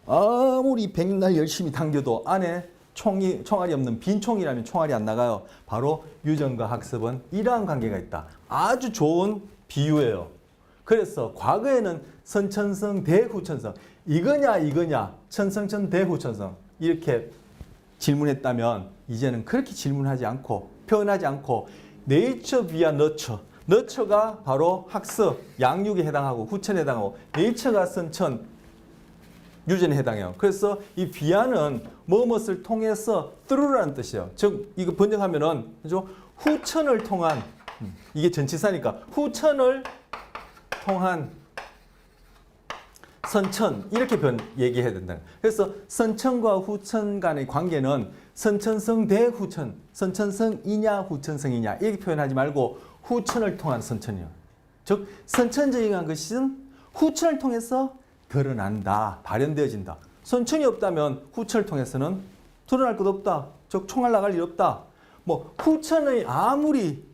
아무리 백날 열심히 당겨도 안에 총알이 없는 빈 총이라면 총알이 안 나가요. 바로 유전과 학습은 이러한 관계가 있다. 아주 좋은 비유예요. 그래서 과거에는 선천성 대후천성 이거냐 천성천 대후천성 이렇게 질문했다면 이제는 그렇게 질문하지 않고 표현하지 않고 네이처 비아 너처 너처가 바로 학습 양육에 해당하고 후천에 해당하고 네이처가 선천 유전에 해당해요. 그래서 이 비아는 무엇을 통해서 through라는 뜻이에요. 즉 이거 번역하면은 그죠? 후천을 통한 이게 전치사니까 후천을 통한 선천 이렇게 얘기해야 된다. 그래서 선천과 후천 간의 관계는 선천성 대후천, 선천성이냐 후천성이냐 이렇게 표현하지 말고 후천을 통한 선천이요. 즉 선천적인 것은 후천을 통해서 드러난다, 발현되어진다. 선천이 없다면 후천을 통해서는 드러날 것 없다. 즉 총알 나갈 일 없다. 뭐 후천의 아무리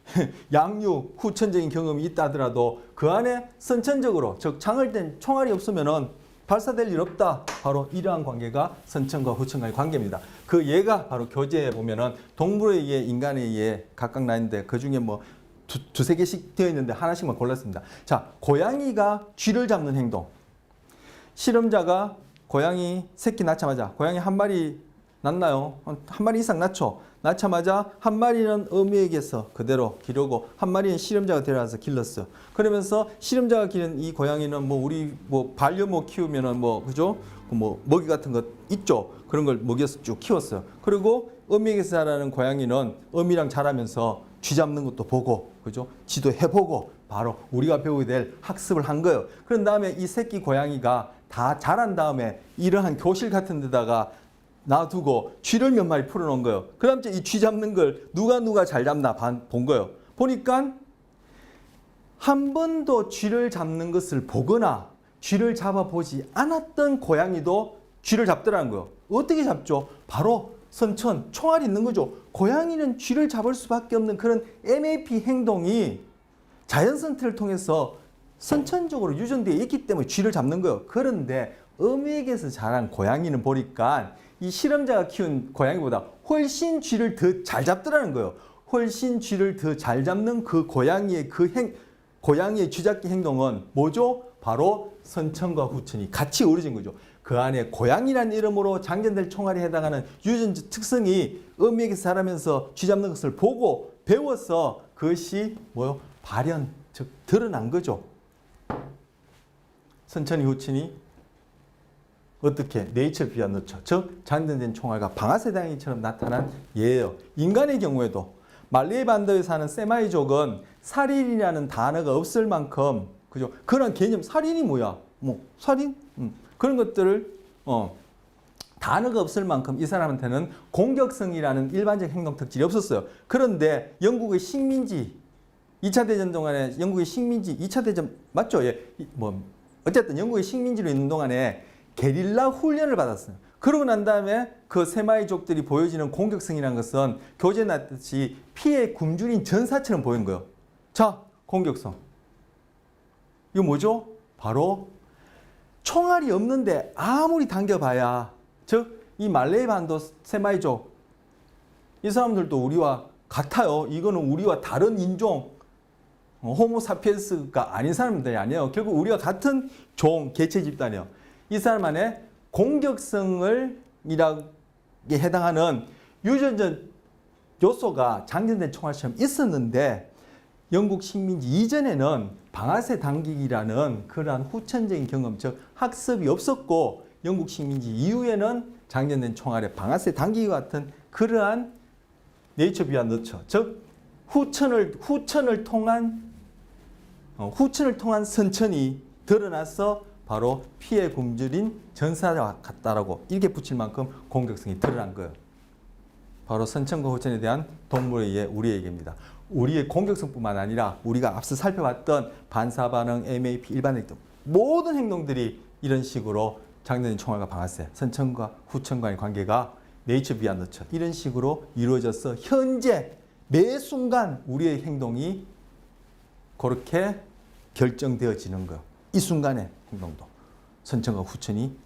양육, 후천적인 경험이 있다 하더라도 그 안에 선천적으로 즉 장을된 총알이 없으면은 발사될 일 없다. 바로 이러한 관계가 선천과 후천 간의 관계입니다. 그 예가 바로 교재에 보면은 동물의 예, 인간의 예 각각 나 있는데 그 중에 뭐 두세 개씩 되어 있는데 하나씩만 골랐습니다. 자, 고양이가 쥐를 잡는 행동. 실험자가 고양이 새끼 낳자마자 고양이 한 마리 낳나요? 한 마리 이상 낳죠. 낳자마자 한 마리는 어미에게서 그대로 기르고 한 마리는 실험자가 데려와서 길렀어요. 그러면서 실험자가 기른 이 고양이는 뭐 우리 뭐 반려묘 키우면은 뭐 그죠? 뭐 먹이 같은 것 있죠. 그런 걸 먹여서 쭉 키웠어요. 그리고 어미에게서 자라는 고양이는 어미랑 자라면서 쥐 잡는 것도 보고 그죠? 쥐도 해보고 바로 우리가 배우게 될 학습을 한 거예요. 그런 다음에 이 새끼 고양이가 다 자란 다음에 이러한 교실 같은 데다가 놔두고 쥐를 몇 마리 풀어놓은 거예요. 그 다음에 이 쥐 잡는 걸 누가 잘 잡나 본 거예요. 보니까 한 번도 쥐를 잡는 것을 보거나 쥐를 잡아보지 않았던 고양이도 쥐를 잡더라는 거예요. 어떻게 잡죠? 바로 선천, 총알이 있는 거죠. 고양이는 쥐를 잡을 수밖에 없는 그런 MAP 행동이 자연선택을 통해서 선천적으로 유전되어 있기 때문에 쥐를 잡는 거예요. 그런데 어미에게서 자란 고양이는 보니까 이 실험자가 키운 고양이보다 훨씬 쥐를 더 잘 잡더라는 거예요. 훨씬 쥐를 더 잘 잡는 그 고양이의 고양이의 쥐잡기 행동은 뭐죠? 바로 선천과 후천이 같이 어우러진 거죠. 그 안에 고양이라는 이름으로 장전될 총알에 해당하는 유전적 특성이 어미에게서 자라면서 쥐 잡는 것을 보고 배워서 그것이 뭐요? 발현, 즉 드러난 거죠. 선천이 후천이 어떻게 네이처 비하 너처 즉 장전된 총알과 방아쇠 당기처럼 나타난 예예요. 인간의 경우에도 말레이 반도에 사는 세마이족은 살인이라는 단어가 없을 만큼 그죠? 그런 개념 살인이 뭐야? 뭐 살인? 그런 것들을 단어가 없을 만큼 이 사람한테는 공격성이라는 일반적 행동 특질이 없었어요. 그런데 영국의 식민지 2차 대전 동안에 영국의 식민지 2차 대전 맞죠? 예. 뭐 어쨌든 영국의 식민지로 있는 동안에 게릴라 훈련을 받았어요. 그러고 난 다음에 그 세마이족들이 보여지는 공격성이라는 것은 교재에 나왔듯이 피에 굶주린 전사처럼 보이는 거예요. 자, 공격성. 이거 뭐죠? 바로 총알이 없는데 아무리 당겨봐야 즉 이 말레이 반도 세마이족 이 사람들도 우리와 같아요. 이거는 우리와 다른 인종 호모사피엔스가 아닌 사람들이 아니에요. 결국 우리와 같은 종, 개체 집단이에요. 이 사람 안에 공격성을 이라게 해당하는 유전자 요소가 장전된 총알처럼 있었는데 영국 식민지 이전에는 방아쇠 당기기라는 그러한 후천적인 경험, 즉 학습이 없었고 영국 식민지 이후에는 장전된 총알에 방아쇠 당기기 같은 그러한 네이처 비하 너처, 즉 후천을 통한 선천이 드러나서 바로 피해 굶주린 전사와 같다라고 이렇게 붙일 만큼 공격성이 드러난 거예요. 바로 선천과 후천에 대한 동물에 의해 우리의 얘기입니다. 우리의 공격성뿐만 아니라 우리가 앞서 살펴봤던 반사 반응, MAP, 일반 행동 모든 행동들이 이런 식으로 장전된 총알과 방아쇠, 선천과 후천과의 관계가 네이처 비하 너처 이런 식으로 이루어져서 현재 매 순간 우리의 행동이 그렇게 결정되어지는 거. 이 순간의 행동도 선천과 후천이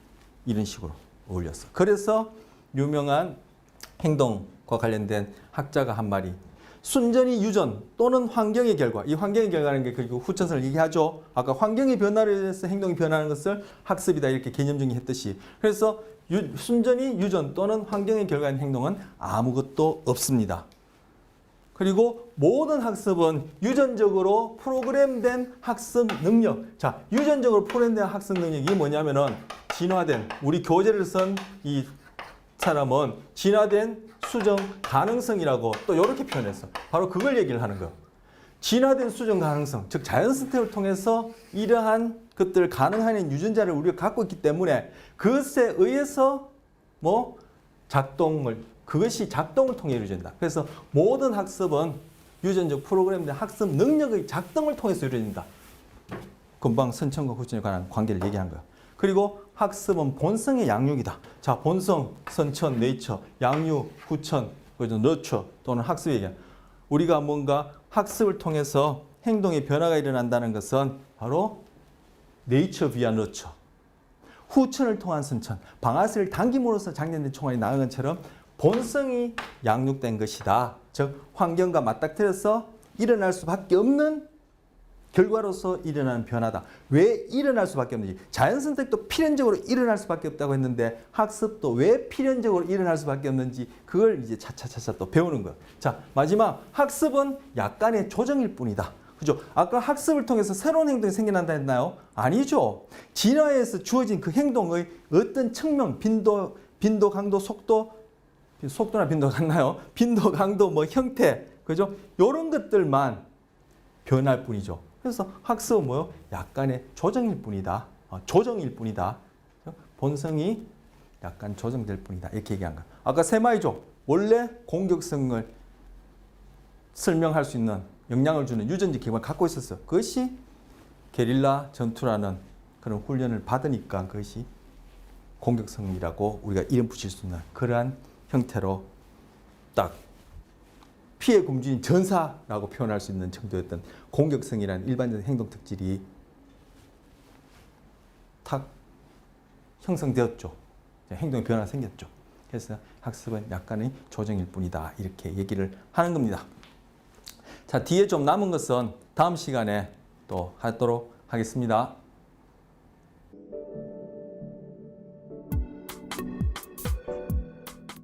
이런 식으로 어울렸어. 그래서 유명한 행동과 관련된 학자가 한 말이 순전히 유전 또는 환경의 결과, 이 환경의 결과라는 게 그리고 후천성을 얘기하죠. 아까 환경의 변화로 인해서 행동이 변하는 것을 학습이다 이렇게 개념 정의했듯이, 그래서 순전히 유전 또는 환경의 결과인 행동은 아무것도 없습니다. 그리고 모든 학습은 유전적으로 프로그램된 학습 능력. 자, 유전적으로 프로그램된 학습 능력이 뭐냐면은 진화된, 우리 교재를 쓴 이 사람은 진화된 수정 가능성이라고 또 이렇게 표현했어. 바로 그걸 얘기를 하는 거예요. 진화된 수정 가능성, 즉 자연 선택을 통해서 이러한 것들을 가능한 유전자를 우리가 갖고 있기 때문에 그것에 의해서 그것이 작동을 통해 이루어진다. 그래서 모든 학습은 유전적 프로그램된 학습 능력의 작동을 통해서 이루어진다. 금방 선천과 후천에 관한 관계를 얘기한 거예요. 그리고 학습은 본성의 양육이다. 자, 본성, 선천, 네이처, 양육, 후천, 너처 또는 학습 얘기야. 우리가 뭔가 학습을 통해서 행동의 변화가 일어난다는 것은 바로 네이처 비하 너처. 후천을 통한 선천, 방아쇠를 당김으로써 장전된 총알이 나간 것처럼 본성이 양육된 것이다. 즉 환경과 맞닥뜨려서 일어날 수밖에 없는 결과로서 일어나는 변화다. 왜 일어날 수밖에 없는지, 자연선택도 필연적으로 일어날 수밖에 없다고 했는데 학습도 왜 필연적으로 일어날 수밖에 없는지 그걸 이제 차차차차 또 배우는 거예요. 자, 마지막 학습은 약간의 조정일 뿐이다. 그죠? 아까 학습을 통해서 새로운 행동이 생겨난다 했나요? 아니죠. 진화에서 주어진 그 행동의 어떤 측면, 빈도, 강도, 속도나 빈도가 같나요? 빈도, 강도, 형태, 그죠? 이런 것들만 변할 뿐이죠. 그래서 학습은 뭐요? 약간의 조정일 뿐이다. 조정일 뿐이다. 본성이 약간 조정될 뿐이다. 이렇게 얘기한 거야. 아까 세마이족, 원래 공격성을 설명할 수 있는 영향을 주는 유전적 기관을 갖고 있었어. 그것이 게릴라 전투라는 그런 훈련을 받으니까 그것이 공격성이라고 우리가 이름 붙일 수 있는 그러한 형태로 딱 피해 굶주린 전사라고 표현할 수 있는 정도였던 공격성이라는 일반적인 행동 특질이 탁 형성되었죠. 행동의 변화가 생겼죠. 그래서 학습은 약간의 조정일 뿐이다. 이렇게 얘기를 하는 겁니다. 자, 뒤에 좀 남은 것은 다음 시간에 또 하도록 하겠습니다.